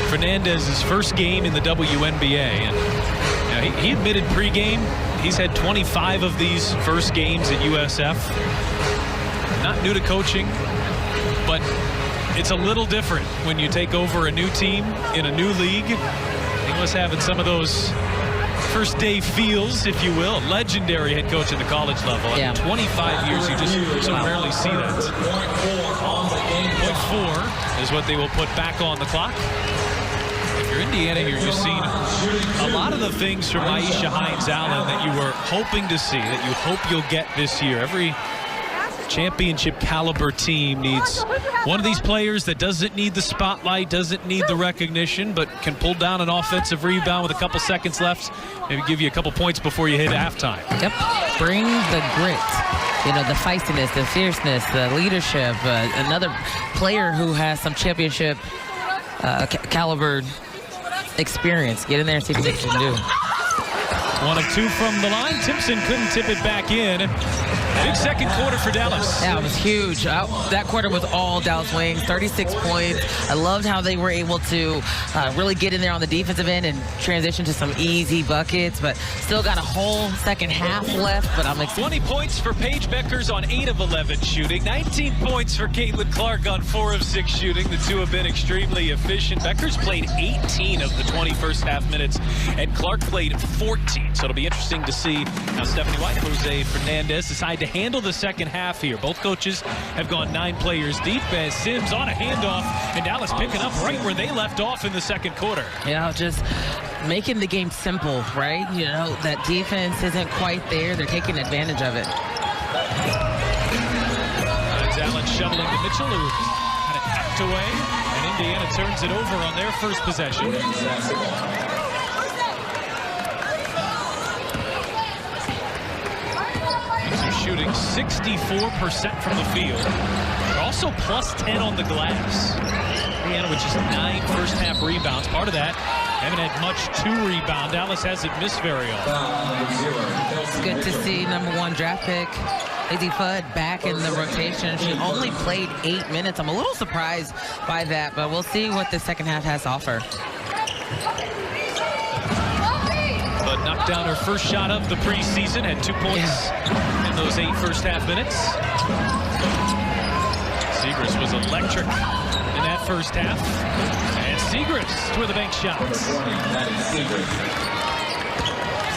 Fernandez's first game in the WNBA. And he admitted pregame he's had 25 of these first games at USF. Not new to coaching, but it's a little different when you take over a new team in a new league. He was having some of those first day feels, if you will. Legendary head coach at the college level. Yeah. 25 years, you just so rarely see that. .4 is what they will put back on the clock. If you're Indiana, you're just seeing a lot of the things from Aisha Hines Allen that you were hoping to see, that you hope you'll get this year. Every championship caliber team needs one of these players that doesn't need the spotlight, doesn't need the recognition, but can pull down an offensive rebound with a couple seconds left, maybe give you a couple points before you hit halftime. Yep. Bring the grit, you know, the feistiness, the fierceness, the leadership. Another player who has some championship caliber experience. Get in there and see what they can do. 1 of 2 from the line. Timpson couldn't tip it back in. Big second quarter for Dallas. Yeah, it was huge. That quarter was all Dallas Wings, 36 points. I loved how they were able to really get in there on the defensive end and transition to some easy buckets, but still got a whole second half left. But I'm excited. 20 points for Paige Beckers on 8 of 11 shooting. 19 points for Caitlyn Clark on 4 of 6 shooting. The two have been extremely efficient. Beckers played 18 of the 21st half minutes, and Clark played 14. So it'll be interesting to see how Stephanie White and Jose Fernandez decide to handle the second half here. Both coaches have gone 9 players deep as Sims on a handoff, and Dallas picking up right where they left off in the second quarter. Yeah, just making the game simple, right? You know, that defense isn't quite there. They're taking advantage of it. Allen shoveling to Mitchell, who had it tapped away, and Indiana turns it over on their first possession. Shooting 64% from the field. They're also plus 10 on the glass. Indiana with just 9 first-half rebounds. Part of that, haven't had much to rebound. Dallas hasn't missed very often. It's good to see #1 draft pick Izzy Fudd back in the rotation. She only played 8 minutes. I'm a little surprised by that, but we'll see what the second half has to offer. But knocked down her first shot of the preseason, had 2 points in those 8 first-half minutes. Siegrist was electric in that first half. And Siegrist with a bank shot.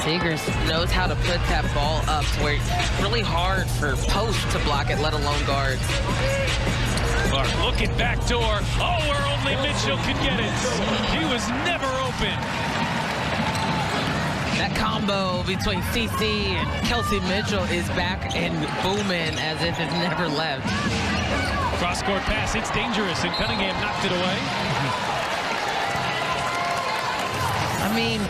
Siegrist knows how to put that ball up to where it's really hard for posts to block it, let alone guards. Clark looking back door. Oh, where only Mitchell could get it. He was never open. That combo between CC and Kelsey Mitchell is back and booming as if it's never left. Cross-court pass, it's dangerous, and Cunningham knocked it away. I mean,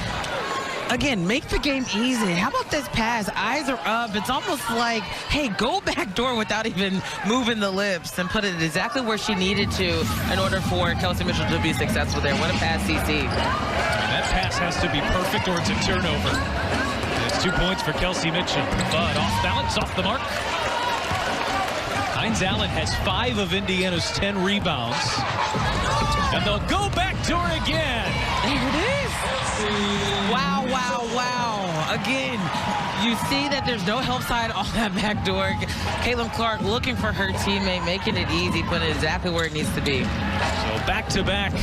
again, make the game easy. How about this pass? Eyes are up. It's almost like, hey, go back door without even moving the lips and put it exactly where she needed to in order for Kelsey Mitchell to be successful there. What a pass, CC. That pass has to be perfect or it's a turnover. And it's 2 points for Kelsey Mitchell. But off balance, off the mark. Hines Allen has 5 of Indiana's 10 rebounds. And they'll go back to her again. There it is. Wow, wow, wow. Again, you see that there's no help side on that back door. Caitlyn Clark looking for her teammate, making it easy, putting it exactly where it needs to be. So back-to-back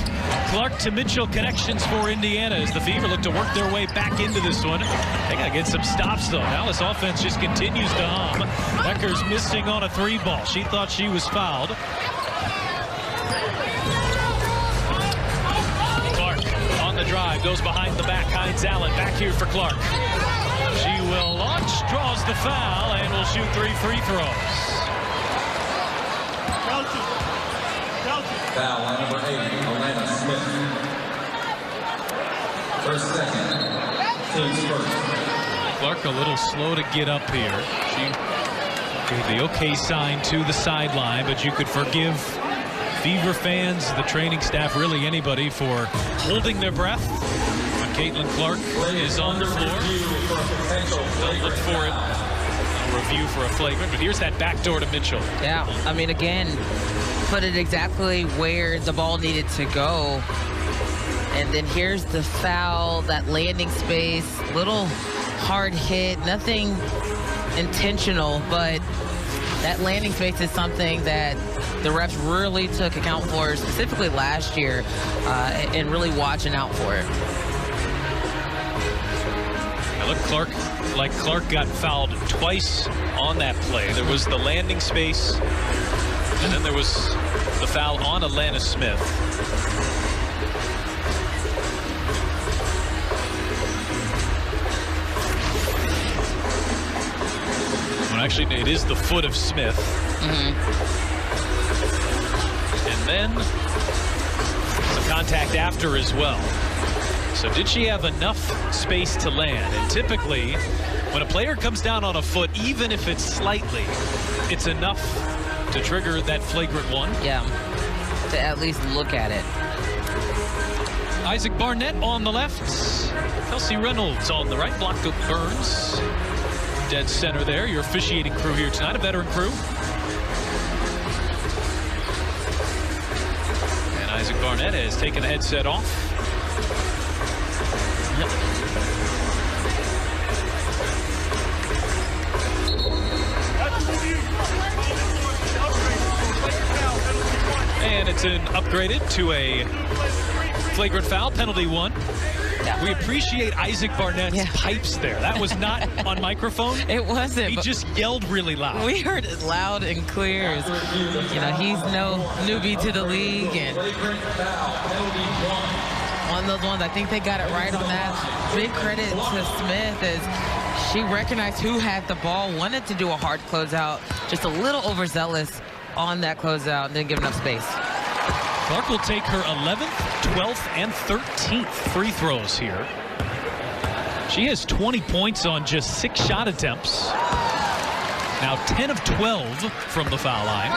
Clark to Mitchell connections for Indiana as the Fever look to work their way back into this one. They got to get some stops, though. Dallas offense just continues to hum. Becker's missing on a 3-ball. She thought she was fouled. Clark on the drive, goes behind the back. Hines Allen back here for Clark. She will launch, draws the foul, and will shoot 3 free throws. Foul on number 8, Alana Smith. First, second. Team's first. Clark a little slow to get up here. She gave the okay sign to the sideline, but you could forgive Fever fans, the training staff, really anybody for holding their breath when Caitlyn Clark is on the floor. They'll look for it. A review for a flagrant, but here's that back door to Mitchell. Yeah, I mean, again, put it exactly where the ball needed to go. And then here's the foul, that landing space, little hard hit, nothing intentional, but that landing space is something that the refs really took account for, specifically last year, and really watching out for it. Now look, Clark got fouled twice on that play. There was the landing space, and then there was the foul on Alana Smith. Well, actually, it is the foot of Smith. And then some contact after as well. So did she have enough space to land? And typically, when a player comes down on a foot, even if it's slightly, it's enough to trigger that flagrant one. Yeah, to at least look at it. Isaac Barnett on the left. Kelsey Reynolds on the right. Block of Burns. Dead center there. Your officiating crew here tonight, a veteran crew. And Isaac Barnett has taken the headset off. And it's an upgraded to a flagrant foul, penalty 1. Yeah. We appreciate Isaac Barnett's pipes there. That was not on microphone. It wasn't. He just yelled really loud. We heard it loud and clear. You know, he's no newbie to the league, and one of those ones, I think they got it right on that. Big credit to Smith as she recognized who had the ball, wanted to do a hard closeout, just a little overzealous on that closeout, and didn't give enough space. Clark will take her 11th, 12th, and 13th free throws here. She has 20 points on just 6 shot attempts. Now 10 of 12 from the foul line.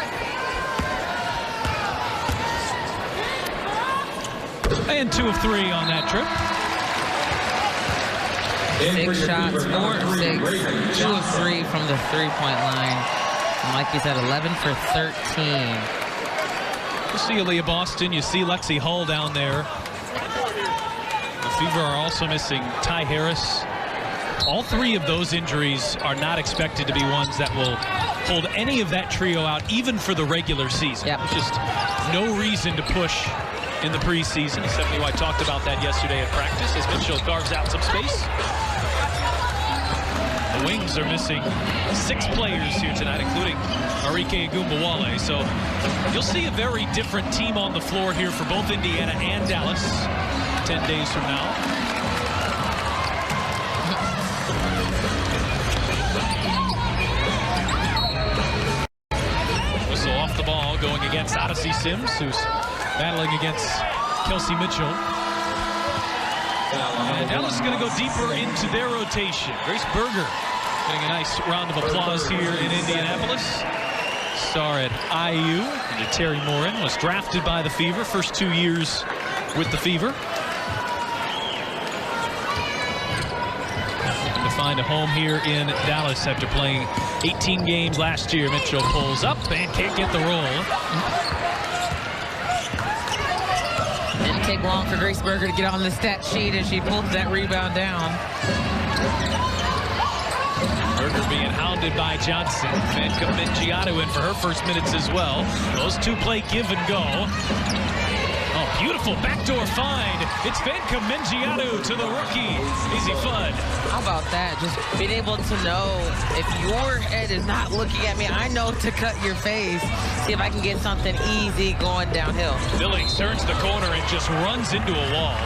And 2 of 3 on that trip. 6 shots, 4 of 6, 2 of 3 from the three-point line. And like you said, 11 for 13. You see Aaliyah Boston, you see Lexi Hull down there. The Fever are also missing Ty Harris. All 3 of those injuries are not expected to be ones that will hold any of that trio out, even for the regular season. Yep. There's just no reason to push in the preseason. Stephanie White talked about that yesterday at practice as Mitchell carves out some space. The Wings are missing 6 players here tonight, including Arike Agumbawale. So you'll see a very different team on the floor here for both Indiana and Dallas 10 days from now. Whistle off the ball going against Odyssey Sims, who's battling against Kelsey Mitchell. And Dallas is going to go deeper into their rotation. Grace Berger getting a nice round of applause here in Indianapolis. Star at IU. And Terry Morin was drafted by the Fever, first 2 years with the Fever. Looking to find a home here in Dallas after playing 18 games last year. Mitchell pulls up and can't get the roll. Didn't take long for Grace Berger to get on the stat sheet as she pulled that rebound down. Berger being hounded by Johnson. Vanka Mingiato in for her first minutes as well. Those 2 play give and go. Oh, beautiful backdoor find. It's Vanka Mingiato to the rookie. Easy fun. How about that? Just being able to know if your head is not looking at me, I know to cut your face. See if I can get something easy going downhill. Billings turns the corner and just runs into a wall.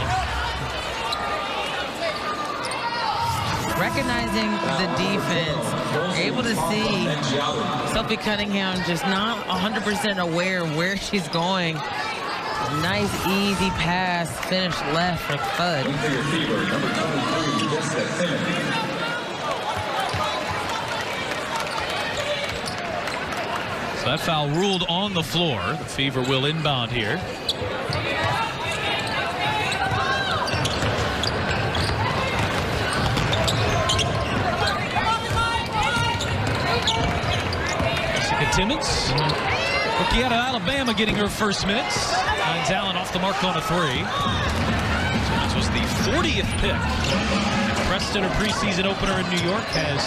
Recognizing the defense, you're able to see Sophie Cunningham just not 100% aware where she's going. Nice, easy pass, finish left for Thud. So that foul ruled on the floor. The Fever will inbound here. Timmons, rookie out of Alabama, getting her first minutes. Hines Allen off the mark on a 3. Timmons was the 40th pick. Preston, her preseason opener in New York, has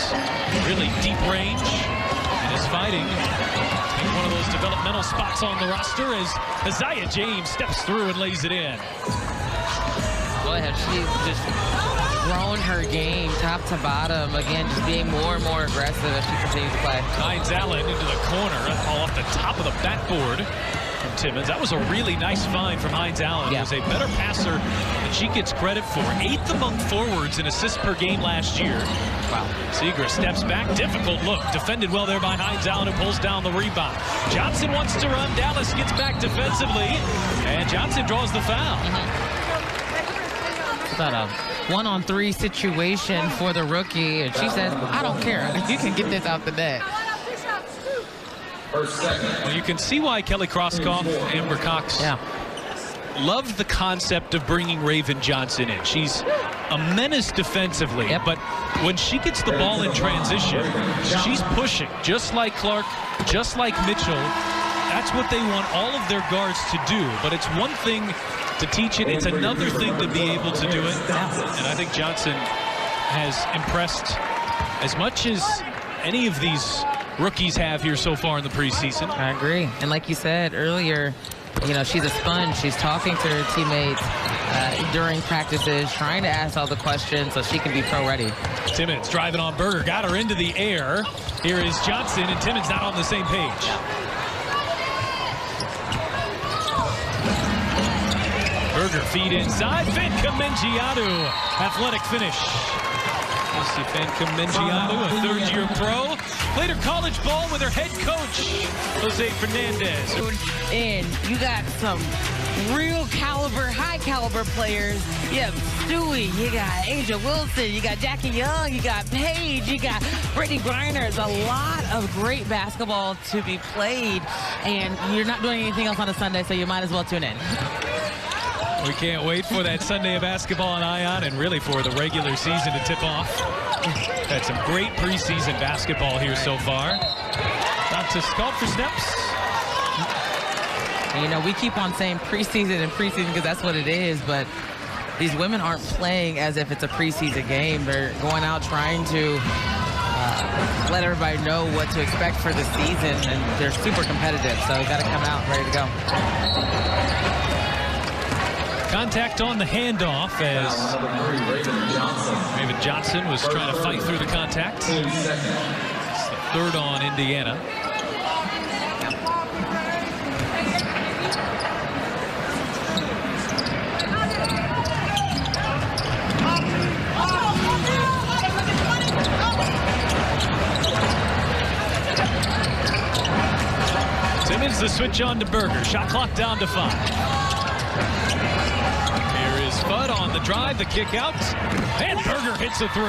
really deep range and is fighting in one of those developmental spots on the roster as Isaiah James steps through and lays it in. Go ahead, she's just grown her game top to bottom. Again, just being more and more aggressive as she continues to play. Hines Allen into the corner, all off the top of the backboard from Timmons. That was a really nice find from Hines Allen. Yeah. Was a better passer than she gets credit for. 8th among forwards in assists per game last year. Wow. Seager steps back, difficult look. Defended well there by Hines Allen, who pulls down the rebound. Johnson wants to run. Dallas gets back defensively, and Johnson draws the foul. About a 1-on-3 situation for the rookie, and she says, I don't care. You can get this out the net. Well, you can see why Kelly Krauskopf, Amber Cox love the concept of bringing Raven Johnson in. She's a menace defensively, but when she gets the ball in transition, she's pushing, just like Clark, just like Mitchell. That's what they want all of their guards to do, but it's one thing to teach it, it's another thing to be able to do it. And I think Johnson has impressed as much as any of these rookies have here so far in the preseason. I agree. And like you said earlier, you know, she's a sponge. She's talking to her teammates during practices, trying to ask all the questions so she can be pro-ready. Timmons driving on Berger, got her into the air. Here is Johnson, and Timmons not on the same page. Berger feed inside. Vanka Mingiato, athletic finish. You see Vanka Mingiato, a third-year pro. Played her college ball with her head coach, Jose Fernandez. And you got some real caliber, high caliber players. You have Stewie, you got Angel Wilson, you got Jackie Young, you got Paige, you got Brittany Griner. There's a lot of great basketball to be played, and you're not doing anything else on a Sunday, so you might as well tune in. We can't wait for that Sunday of basketball on Ion and really for the regular season to tip off. Had some great preseason basketball here so far. Not to call for snaps. You know, we keep on saying preseason and preseason because that's what it is, but these women aren't playing as if it's a preseason game. They're going out trying to let everybody know what to expect for the season, and they're super competitive, so you got to come out ready to go. Contact on the handoff as Raven Johnson was trying to fight through the contact. It's the third on Indiana. Timmons the switch on to Berger. Shot clock down to 5. Here is Fudd on the drive, the kick out, and Berger hits a 3.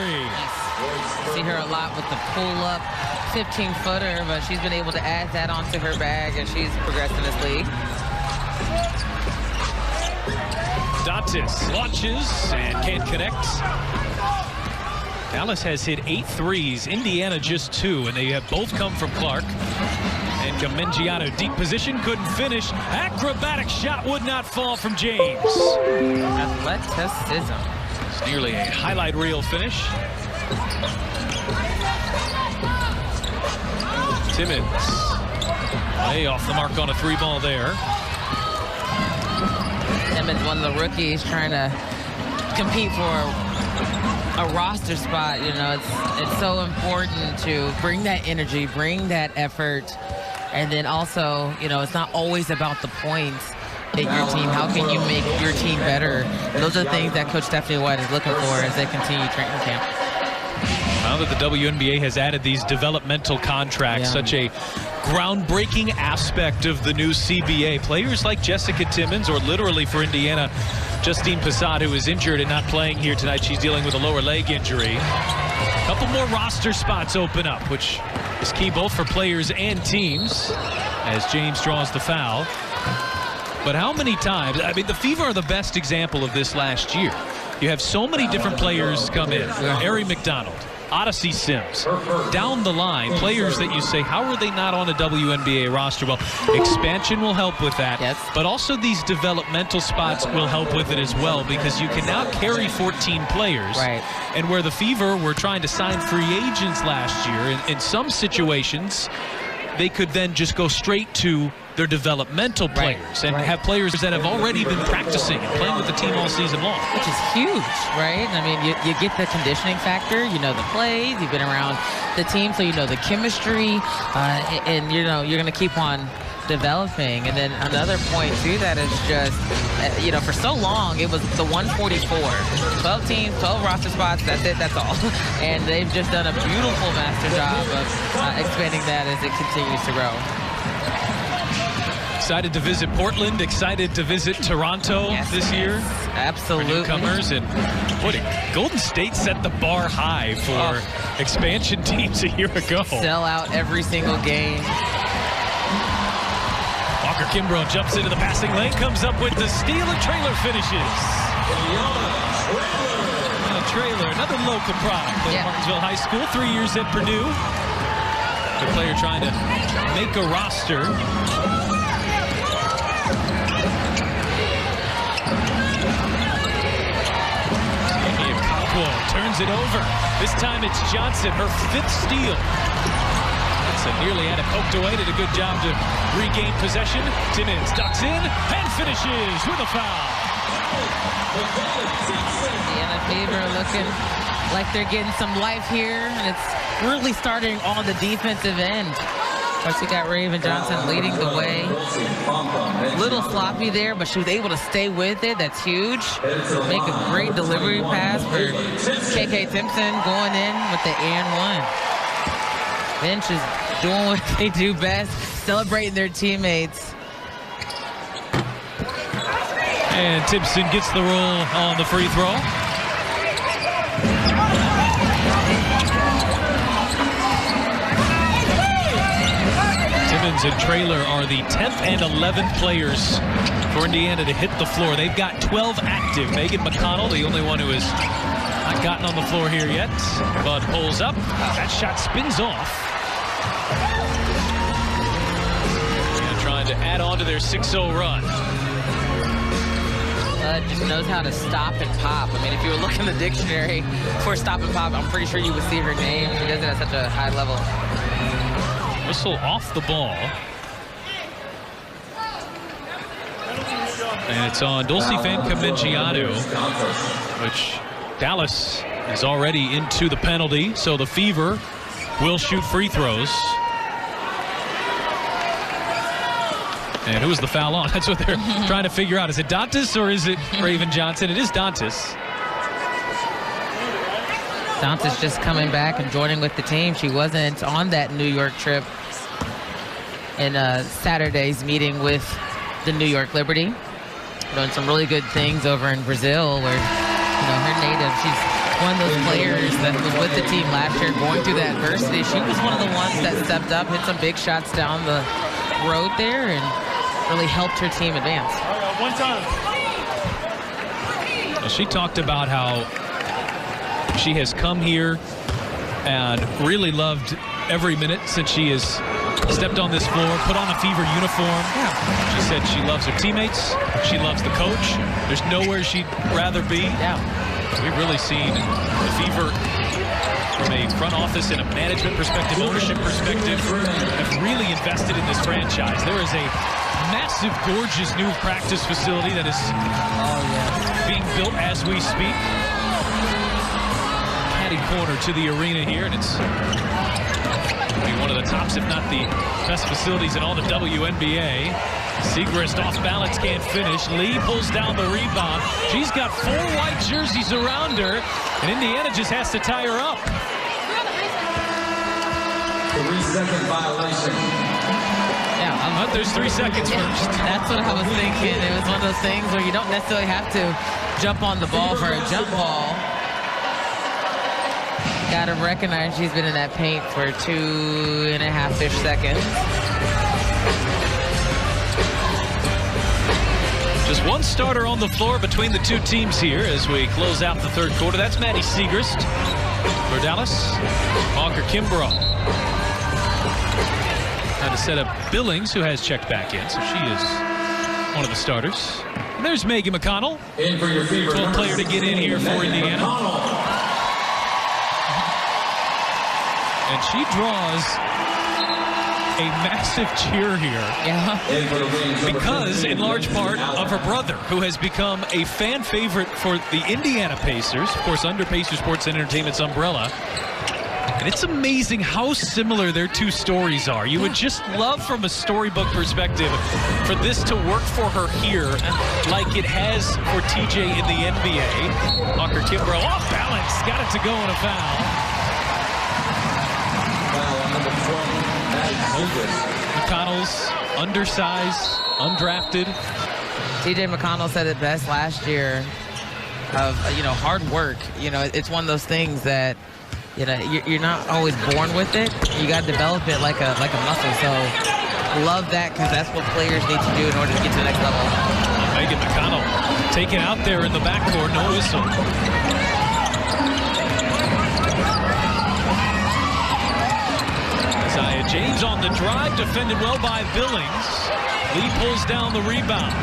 See her a lot with the pull-up 15-footer, but she's been able to add that onto her bag as she's progressed in this league. Dantis launches and can't connect. Dallas has hit 8 threes, Indiana just 2, and they have both come from Clark. And Comengiano, deep position, couldn't finish. Acrobatic shot would not fall from James. Athleticism. It's nearly a highlight reel finish. Timmons. Way off the mark on a 3-ball there. Timmons, one of the rookies, trying to compete for a roster spot. You know, it's so important to bring that energy, bring that effort. And then also, you know, it's not always about the points in your team. How can you make your team better? Those are things that Coach Stephanie White is looking for as they continue training camp. Now that the WNBA has added these developmental contracts, such a groundbreaking aspect of the new CBA, players like Jessica Timmons, or literally for Indiana, Justine Passat, who is injured and not playing here tonight. She's dealing with a lower leg injury. A couple more roster spots open up, which is key both for players and teams as James draws the foul. But how many times, I mean, the Fever are the best example of this last year. You have so many different players come in. Ari McDonald, Odyssey Sims, down the line, players that you say, how are they not on a WNBA roster? Well, expansion will help with that, but also these developmental spots will help with it as well, because you can now carry 14 players. And where the Fever were trying to sign free agents last year, in some situations, they could then just go straight to their developmental players and have players that have already been practicing and playing with the team all season long. Which is huge, right? I mean, you get the conditioning factor, you know the plays, you've been around the team, so you know the chemistry, and you know, you're going to keep on developing. And then another point to that is just, you know, for so long it was the 144, 12 teams, 12 roster spots, that's it, that's all. And they've just done a beautiful master job of expanding that as it continues to grow. Excited to visit Portland, excited to visit Toronto this year. Absolutely. For newcomers. And what, Golden State set the bar high for expansion teams a year ago. Sell out every single game. Walker Kimbrough jumps into the passing lane, comes up with the steal, and Trailer finishes. Trailer, another local product of Martinsville High School, 3 years at Purdue. The player trying to make a roster. Turns it over. This time it's Johnson, her 5th steal. So nearly had it poked away, did a good job to regain possession. Timmons ducks in and finishes with a foul. The Fever looking like they're getting some life here, and it's really starting on the defensive end. Of course, we got Raven Johnson leading the way. A little sloppy there, but she was able to stay with it. That's huge. Make a great delivery pass for KK Timpson going in with the and 1. Bench is doing what they do best, celebrating their teammates. And Timpson gets the roll on the free throw. Simmons and Traylor are the 10th and 11th players for Indiana to hit the floor. They've got 12 active. Megan McConnell, the only one who has not gotten on the floor here yet. Bud pulls up. That shot spins off. And trying to add on to their 6-0 run. Bud just knows how to stop and pop. I mean, if you were looking in the dictionary for stop and pop, I'm pretty sure you would see her name. She does it at such a high level. Whistle off the ball. And it's on Dulce Fankamengianu, which Dallas is already into the penalty, so the Fever will shoot free throws. And who is the foul on? That's what they're trying to figure out. Is it Dantas or is it Raven Johnson? It is Dantas. Dantas just coming back and joining with the team. She wasn't on that New York trip in Saturday's meeting with the New York Liberty. Doing some really good things over in Brazil where, you know, her native, she's one of those players that was with the team last year going through that adversity. She was one of the ones that stepped up, hit some big shots down the road there, and really helped her team advance. One time. She talked about how she has come here and really loved every minute since she has stepped on this floor, put on a Fever uniform. Yeah. She said she loves her teammates. She loves the coach. There's nowhere she'd rather be. Yeah. We've really seen the Fever from a front office and a management perspective, ownership perspective, have really invested in this franchise. There is a massive, gorgeous new practice facility that is being built as we speak. Caddy corner to the arena here, and it's be one of the tops, if not the best facilities in all the WNBA. Siegrist off balance, can't finish. Lee pulls down the rebound. She's got 4 white jerseys around her, and Indiana just has to tie her up. 3-second violation. Yeah, there's 3 seconds first. That's what I was thinking. It was one of those things where you don't necessarily have to jump on the ball for a jump ball. Got to recognize she's been in that paint for 2.5-ish seconds. Just one starter on the floor between the two teams here as we close out the third quarter. That's Maddie Siegrist for Dallas. Walker Kimbrough trying to set up Billings, who has checked back in, so she is one of the starters. And there's Megan McConnell, 12th player to get in here for Indiana. And she draws a massive cheer here. Yeah. Because, in large part, of her brother, who has become a fan favorite for the Indiana Pacers, of course, under Pacers Sports and Entertainment's umbrella. And it's amazing how similar their two stories are. You would just love, from a storybook perspective, for this to work for her here like it has for TJ in the NBA. Walker Kimbrough off balance, got it to go on a foul. McConnell's undersized, undrafted. TJ McConnell said it best last year of, hard work. It's one of those things that, you're not always born with it. You got to develop it like a muscle. So love that, because that's what players need to do in order to get to the next level. Megan McConnell taken out there in the backcourt, no whistle. James on the drive, defended well by Billings. Lee pulls down the rebound.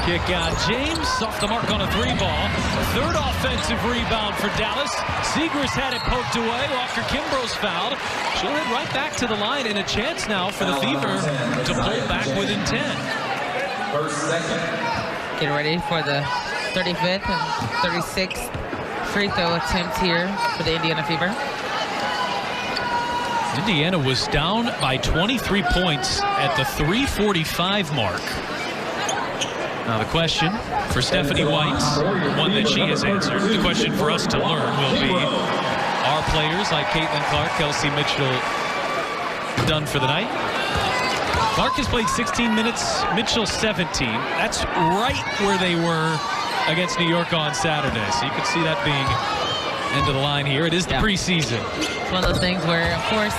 Kick out James, off the mark on a 3-ball. Third offensive rebound for Dallas. Siegrist had it poked away. Walker Kimbrough's fouled. She'll head right back to the line, and a chance now for the Fever to pull back within 10. Get ready for the 35th and 36th free throw attempt here for the Indiana Fever. Indiana was down by 23 points at the 3:45 mark. Now the question for Stephanie White, one that she has answered. The question for us to learn will be, are players like Caitlyn Clark, Kelsey Mitchell done for the night? Clark has played 16 minutes, Mitchell 17. That's right where they were against New York on Saturday. So you can see that being end of the line here. It is the preseason. It's one of those things where, of course,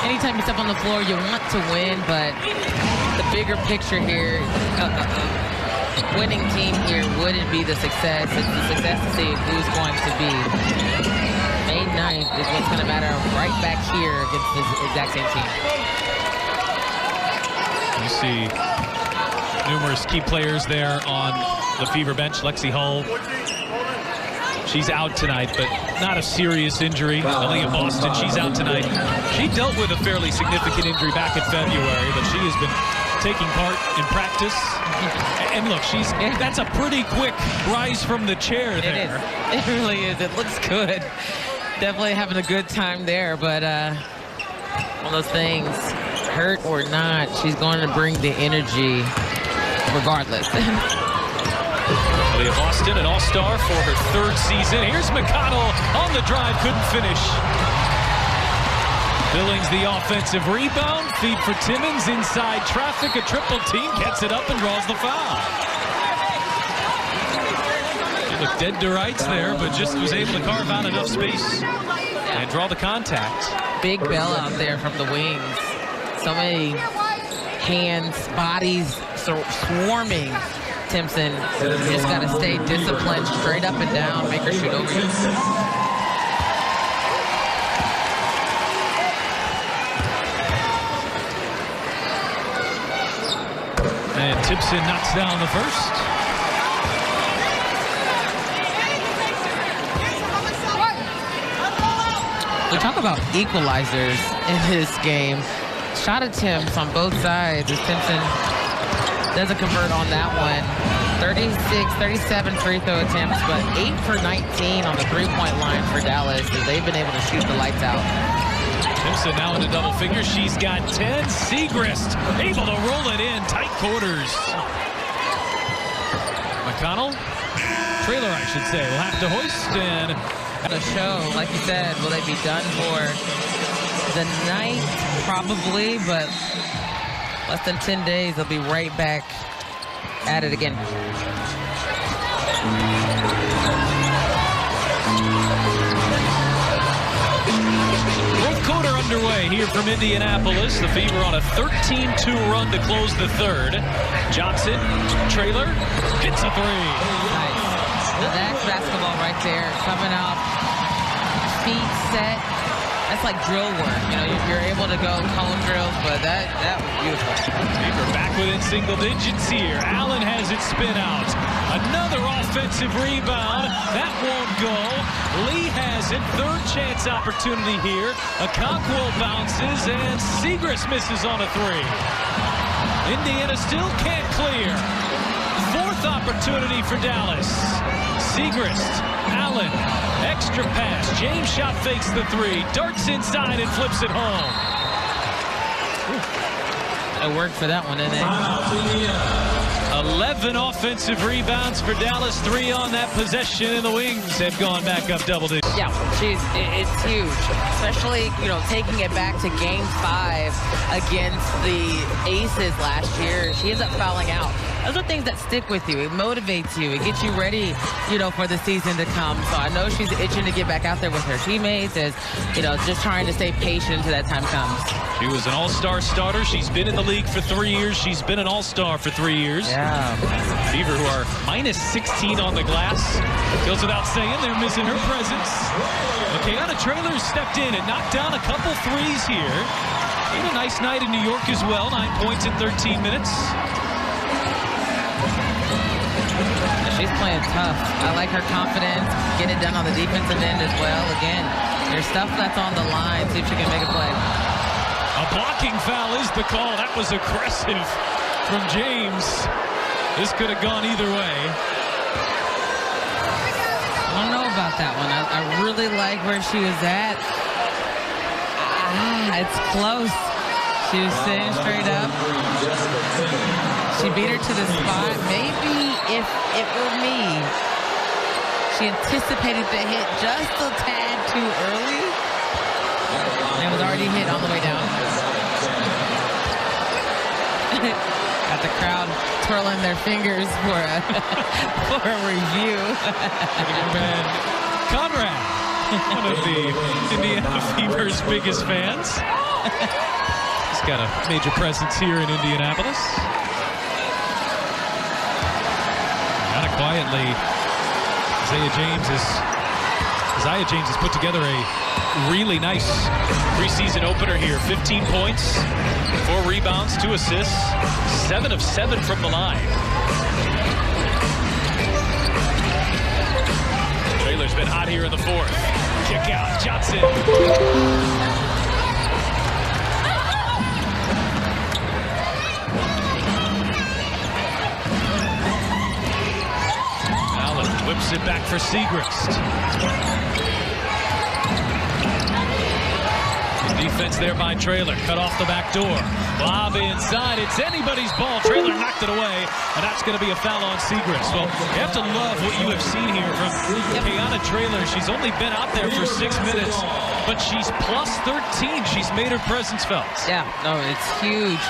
anytime you step on the floor, you want to win, but the bigger picture here, winning team here wouldn't be the success. It's the success to see who's going to be. May 9th is what's going to matter right back here against this exact same team. You see numerous key players there on the Fever bench. Lexi Hull, she's out tonight, but not a serious injury. Aaliyah Boston, she's out tonight. She dealt with a fairly significant injury back in February, but she has been taking part in practice. And look, that's a pretty quick rise from the chair there. It really is. It looks good. Definitely having a good time there, but one of those things, hurt or not, she's going to bring the energy regardless. Aaliyah Boston, an all-star for her 3rd season. Here's McConnell on the drive, couldn't finish. Billings the offensive rebound, feed for Timmons, inside traffic, a triple team, gets it up and draws the foul. She looked dead to rights there, but just was able to carve out enough space and draw the contact. Big bell out there from the wings. So many hands, bodies swarming Timpson. You just got to stay disciplined, straight up and down, make her shoot over you. And Timpson knocks down the first. We talk about equalizers in this game. Shot attempts on both sides as Timpson doesn't convert on that one. 36, 37 free throw attempts, but 8 for 19 on the three-point line for Dallas as they've been able to shoot the lights out. Timpson now into double figures. She's got 10. Segrist able to roll it in. Tight quarters. McConnell, trailer I should say, will have to hoist and The show, like you said, will they be done for the night? Probably, but less than 10 days, they'll be right back at it again. Fourth quarter underway here from Indianapolis. The Fever on a 13-2 run to close the 3rd. Johnson, trailer, hits a 3. Nice. That's basketball right there, coming out, feet set. That's like drill work. You know, you're able to go cone drills, but that was beautiful. Fever back within single digits here. Allen has it spin out. Another offensive rebound. That won't go. Lee has it. 3rd chance opportunity here. Okonkwo bounces, and Segrist misses on a 3. Indiana still can't clear. 4th opportunity for Dallas. Segrist, Allen, extra pass. James shot fakes the 3, darts inside and flips it home. It worked for that one, didn't it? 11 offensive rebounds for Dallas, 3 on that possession, and the Wings have gone back up double digits. Yeah, it's huge, especially, you know, taking it back to Game 5 against the Aces last year. She ends up fouling out. Those are things that stick with you. It motivates you. It gets you ready, you know, for the season to come. So I know she's itching to get back out there with her teammates, as, you know, just trying to stay patient until that time comes. She was an all-star starter. She's been in the league for 3 years. She's been an all-star for 3 years. Yeah. Fever, who are minus 16 on the glass. Goes without saying, they're missing her presence. Kayana Traylor stepped in and knocked down a couple threes here. Had a nice night in New York as well. 9 points in 13 minutes. She's playing tough. I like her confidence, getting it done on the defensive end as well. Again, there's stuff that's on the line. See if she can make a play. A blocking foul is the call. That was aggressive from James. This could have gone either way. I don't know about that one. I really like where she was at. It's close. She was sitting straight up. She beat her to the spot. Maybe if it were me, she anticipated the hit just a tad too early. And it was already hit on the way down. Got the crowd twirling their fingers for a review. Conrad, one of the Indiana Fever's biggest fans. He's got a major presence here in Indianapolis. Kind of quietly, Isaiah James has put together a really nice preseason opener here. 15 points, 4 rebounds, 2 assists, 7 of 7 from the line. Traylor's been hot here in the 4th. Kick out, Johnson. Whips it back for Segrist. The defense there by Traylor. Cut off the back door. Lob inside. It's anybody's ball. Traylor knocked it away, and that's going to be a foul on Segrist. Well, you have to love what you have seen here from Kayana Traylor. She's only been out there for 6 minutes, but she's plus 13. She's made her presence felt. Yeah, no, it's huge.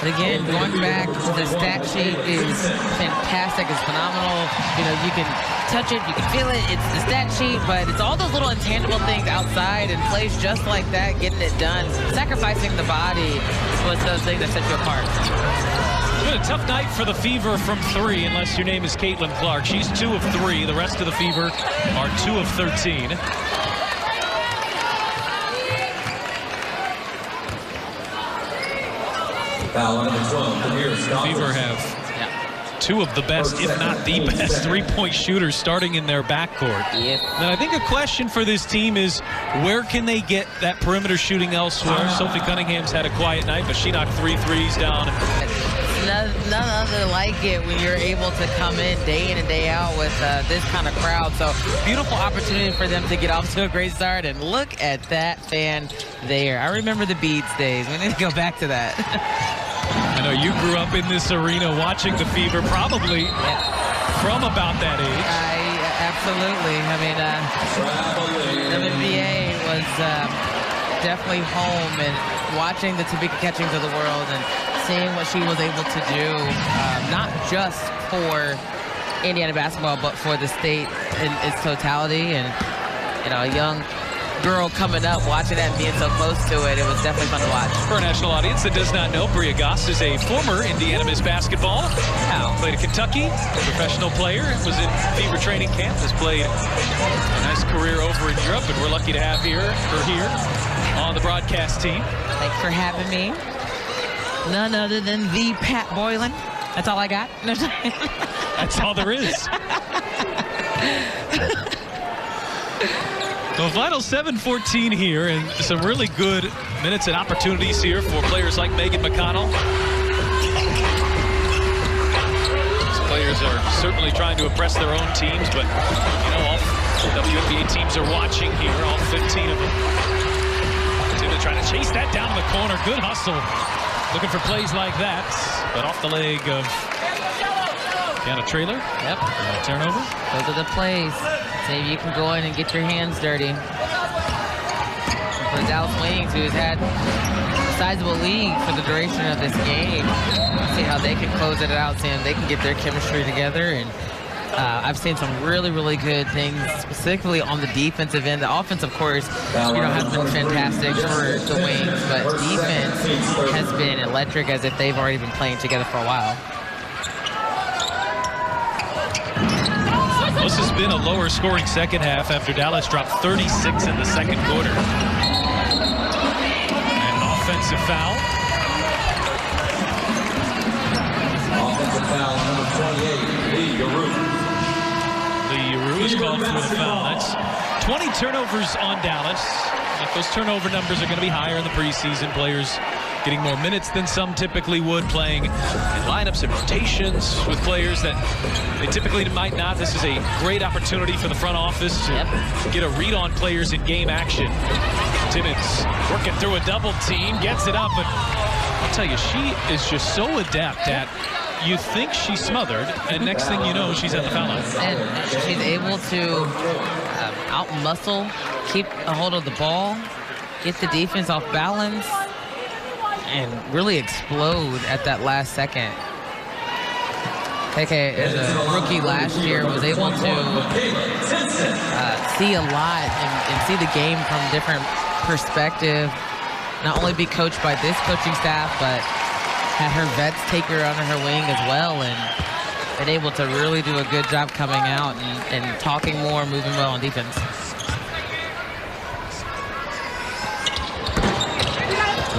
But again, going back, the stat sheet is fantastic. It's phenomenal. You know, you can touch it, you can feel it. It's the stat sheet, but it's all those little intangible things outside and plays just like that, getting it done. Sacrificing the body was those things that set you apart. It's been a tough night for the Fever from 3, unless your name is Caitlyn Clark. She's 2 of 3. The rest of the Fever are 2 of 13. Fever have 2 of the best, if not the best, 3-point shooters starting in their backcourt. Yes. And I think a question for this team is, where can they get that perimeter shooting elsewhere? Sophie Cunningham's had a quiet night, but she knocked 3 threes down. None other like it when you're able to come in and day out with this kind of crowd. So beautiful opportunity for them to get off to a great start. And look at that fan there. I remember the Beads days. We need to go back to that. I know you grew up in this arena watching the Fever probably from about that age. Absolutely. I mean, WNBA was definitely home, and watching the Tamika Catchings of the world and seeing what she was able to do, not just for Indiana basketball, but for the state in its totality. And, you know, a young girl coming up, watching that and being so close to it, it was definitely fun to watch. For a national audience that does not know, Bria Goss is a former Indiana Miss basketball. Played at Kentucky, a professional player, was in Fever training camp, has played a nice career over in Europe, and we're lucky to have her here on the broadcast team. Thanks for having me. None other than the Pat Boylan. That's all I got. That's all there is. The final 7:14 here, and some really good minutes and opportunities here for players like Megan McConnell. These players are certainly trying to impress their own teams, but you know, all WNBA teams are watching here, all 15 of them. Tina trying to chase that down in the corner. Good hustle. Looking for plays like that, but off the leg of Kayana Traylor. Yep. Turnover. Those are the plays. Maybe you can go in and get your hands dirty. For the Dallas Wings, who has had a sizable lead for the duration of this game, see how they can close it out, see if they can get their chemistry together. And I've seen some really, really good things, specifically on the defensive end. The offense, of course, you know, has been fantastic for the Wings, but defense has been electric, as if they've already been playing together for a while. This has been a lower scoring second half after Dallas dropped 36 in the second quarter. And an offensive foul. Offensive foul, number 28, Lee Yarou. Lee Yarou is called for the foul. That's 20 turnovers on Dallas. If those turnover numbers are going to be higher in the preseason, players getting more minutes than some typically would, playing in lineups and rotations with players that they typically might not. This is a great opportunity for the front office to get a read on players in game action. Timmons working through a double team, gets it up, but I'll tell you, she is just so adept at, you think she's smothered, and next thing you know, she's at the foul line. And she's able to out-muscle, keep a hold of the ball, get the defense off balance, and really explode at that last second. KK, as a rookie last year, was able to see a lot and see the game from different perspective. not only be coached by this coaching staff, but had her vets take her under her wing as well, and been able to really do a good job coming out and talking more, moving well on defense.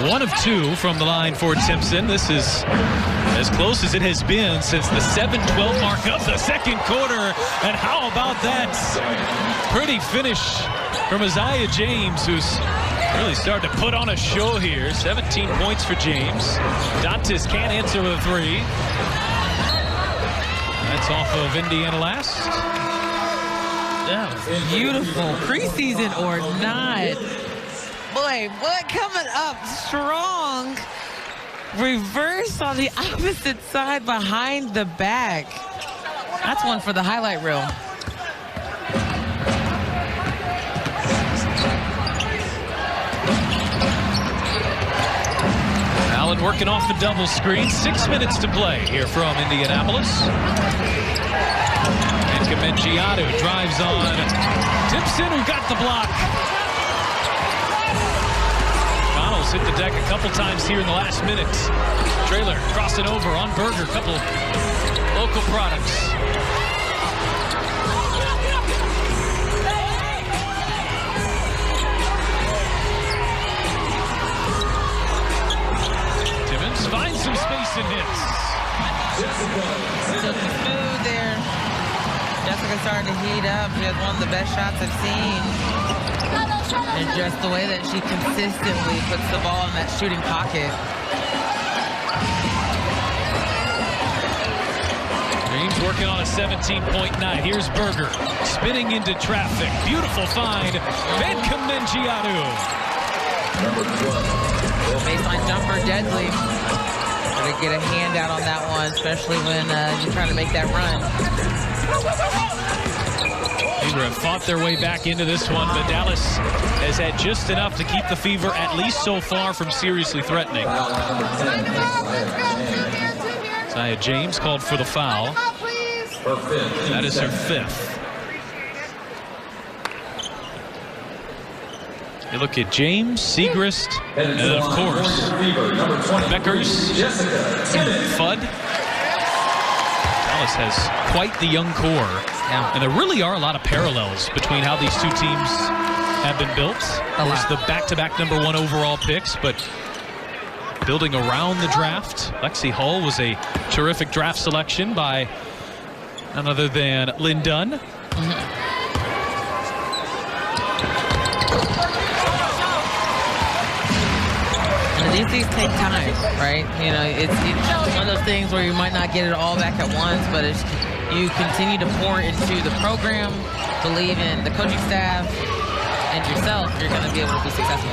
One of two from the line for Timpson. This is as close as it has been since the 7-12 mark of the second quarter. And how about that pretty finish from Isaiah James, who's really starting to put on a show here. 17 points for James. Dantas can't answer with a three. That's off of Indiana last. That was beautiful. Preseason or not. Boy, coming up strong. Reverse on the opposite side behind the back. That's one for the highlight reel. Allen working off the double screen. 6 minutes to play here from Indianapolis. And Kamenciado drives on Timpson, who got the block. Connell's hit the deck a couple times here in the last minute. Trailer crossing over on Berger. Couple local products. Timmons finds some space and hits. So smooth there. Jessica starting to heat up. She has one of the best shots I've seen. And just the way that she consistently puts the ball in that shooting pocket. James working on a 17-point night. Here's Berger spinning into traffic. Beautiful find. Van Kamenciado. Baseline jumper, deadly. Gotta get a handout on that one, especially when you're trying to make that run. Fever have fought their way back into this one, but Dallas has had just enough to keep the Fever, at least so far, from seriously threatening. Isaiah James called for the foul. That is her fifth. You look at James, Segrist, and of course, Beckers, Fudd. Dallas has quite the young core. Yeah. And there really are a lot of parallels between how these two teams have been built. There's the back-to-back #1 overall picks, but building around the draft. Lexi Hull was a terrific draft selection by none other than Lynn Dunn. These things take time, right? You know, it's one of those things where you might not get it all back at once, but it's, you continue to pour into the program, believe in the coaching staff, and yourself, you're going to be able to be successful.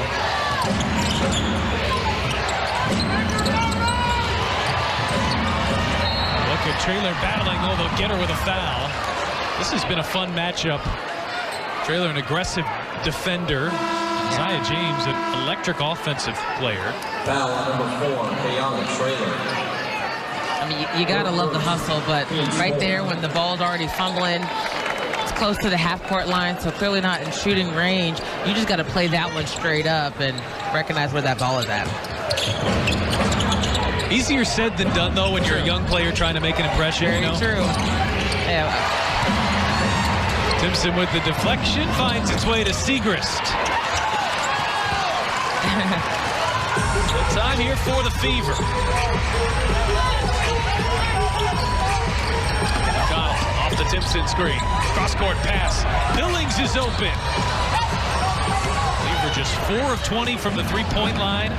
Look at Trailer battling. Oh, they'll get her with a foul. This has been a fun matchup. Trailer, an aggressive defender. Isaiah James, an electric offensive player. Foul on #4, Kayana Trailer. I mean, you got to love the hustle, but right there when the ball's already fumbling, it's close to the half-court line, so clearly not in shooting range. You just got to play that one straight up and recognize where that ball is at. Easier said than done, though, when you're a young player trying to make an impression. Very true. Yeah. Timpson with the deflection finds its way to Segrist. Time here for the Fever. Connell off the Timpson screen. Cross-court pass. Billings is open. Fever just 4 of 20 from the three-point line.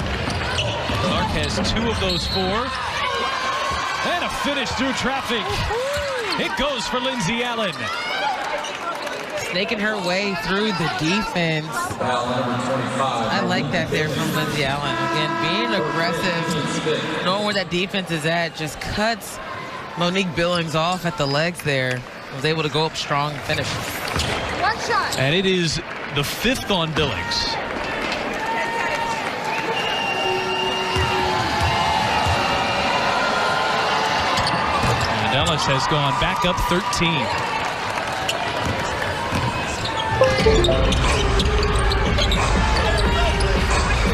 Clark has 2 of those 4. And a finish through traffic. It goes for Lindsay Allen. Snaking her way through the defense. I like that there from Lindsay Allen. Again, being aggressive, knowing where that defense is at, just cuts Monique Billings off at the legs there. Was able to go up strong and finish. One shot. And it is the 5th on Billings. And Ellis has gone back up 13.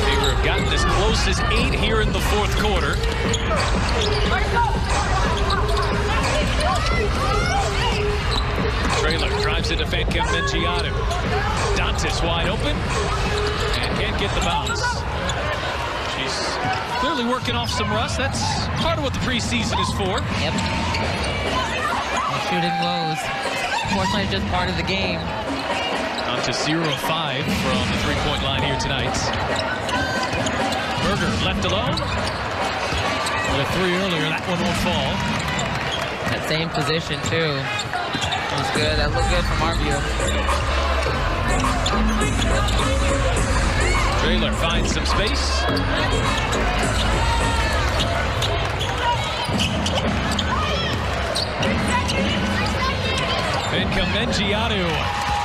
Fever gotten as close as 8 here in the fourth quarter. Traylor drives into Fancam Mengiadu. Dantas wide open and can't get the bounce. She's clearly working off some rust. That's part of what the preseason is for. Yep. Shooting lows. Unfortunately, just part of the game. On to 0 of 5 from the three-point line here tonight. Berger left alone. With a 3 earlier, that one won't fall. That same position, too. That was good. That looked good from our view. Traylor finds some space. Fancam Mengiadu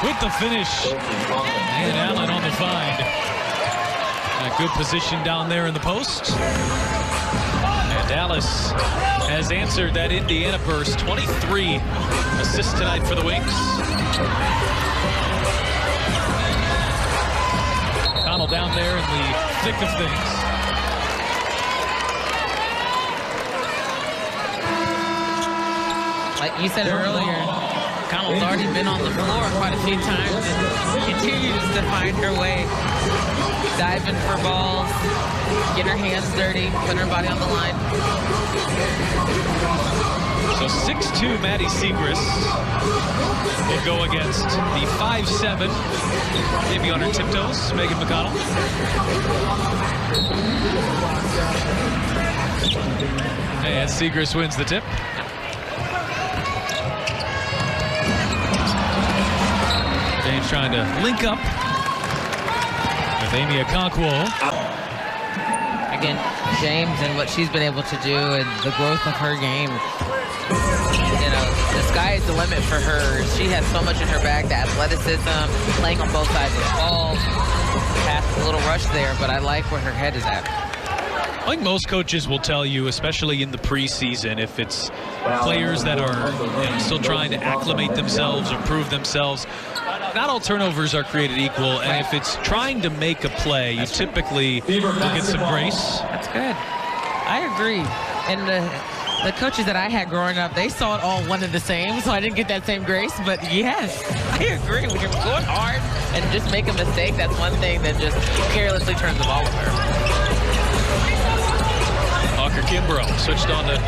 with the finish. And Allen on the find. A good position down there in the post. And Dallas has answered that Indiana burst. 23 assists tonight for the Wings. Connell down there in the thick of things. Like you said earlier, Connell's already been on the floor quite a few times and continues to find her way. Diving for balls, get her hands dirty, put her body on the line. So 6'2" Maddie Siegrist will go against the 5'7", maybe on her tiptoes, Megan McConnell. And Siegrist wins the tip. James trying to link up with Amy Okonkwo. Again, James and what she's been able to do and the growth of her game. You know, the sky is the limit for her. She has so much in her bag, the athleticism, playing on both sides of the ball. Past a little rush there, but I like where her head is at. I think most coaches will tell you, especially in the preseason, if it's players that are still trying to acclimate themselves or prove themselves, not all turnovers are created equal, and if it's trying to make a play, you typically will get some grace. That's good. I agree. And the coaches that I had growing up, they saw it all one and the same, so I didn't get that same grace. But yes, I agree. When you're going hard and just make a mistake, that's one thing that just carelessly turns the ball over. Kimbrough switched on to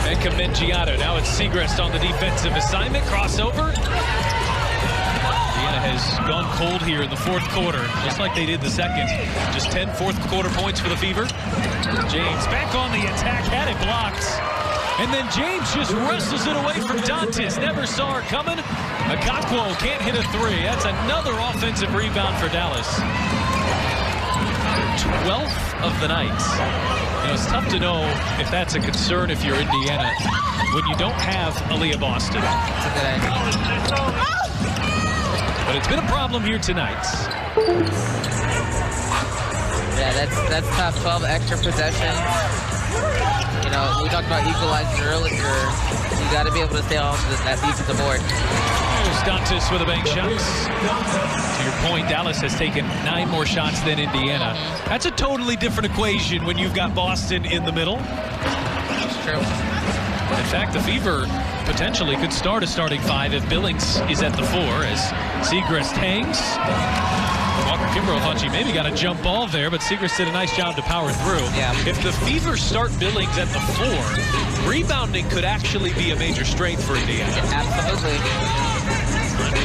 Fancam Mengiadu. Now it's Siegrist on the defensive assignment. Crossover. Indiana has gone cold here in the fourth quarter, just like they did the second. Just 10 fourth quarter points for the Fever. James back on the attack, had it blocked. And then James just wrestles it away from Dantas. Never saw her coming. Okonkwo can't hit a three. That's another offensive rebound for Dallas. 12th of the night. You know, it's tough to know if that's a concern if you're Indiana when you don't have Aaliyah Boston. But it's been a problem here tonight. Yeah, that's tough. 12 extra possessions. You know, we talked about equalizing earlier. You got to be able to stay on that defensive board. Here's Dantas with a bank shot. To your point, Dallas has taken 9 more shots than Indiana. That's a totally different equation when you've got Boston in the middle. That's true. In fact, the Fever potentially could start a starting 5 if Billings is at the 4 as Siegrist hangs. Kimbrough thought she maybe got a jump ball there, but Siegrist did a nice job to power through. Yeah. If the Fever start Billings at the 4, rebounding could actually be a major strength for Indiana. Absolutely.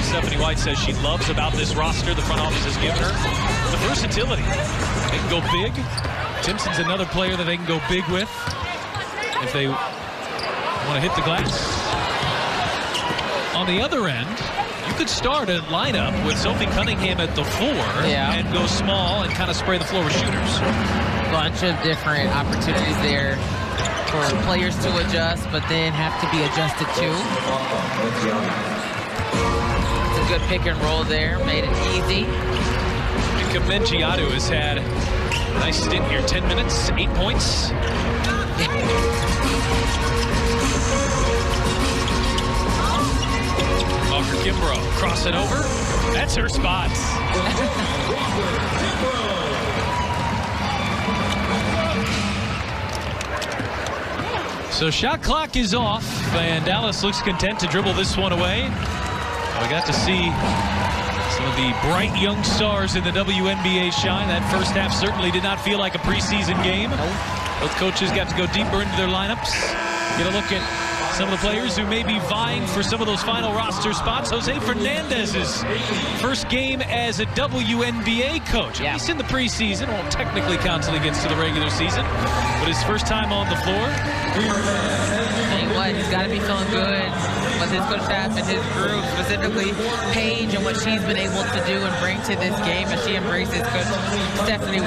Stephanie White says she loves about this roster the front office has given her the versatility. They can go big. Timpson's another player that they can go big with if they want to hit the glass. On the other end, you could start a lineup with Sophie Cunningham at the 4 and go small and kind of spray the floor with shooters. Bunch of different opportunities there for players to adjust, but then have to be adjusted to. It's a good pick and roll there, made it easy. Mengiadu has had a nice stint here, 10 minutes, 8 points. Kimbrough crossing over. That's her spot. So shot clock is off, and Dallas looks content to dribble this one away. We got to see some of the bright young stars in the WNBA shine. That first half certainly did not feel like a preseason game. Both coaches got to go deeper into their lineups. Get a look at some of the players who may be vying for some of those final roster spots. Jose Fernandez's first game as a WNBA coach. At least in the preseason. Won't technically count until he gets to the regular season. But his first time on the floor. Tell you what, he's got to be feeling good with his coach staff and his group, specifically Paige and what she's been able to do and bring to this game as she embraces Coach Stephanie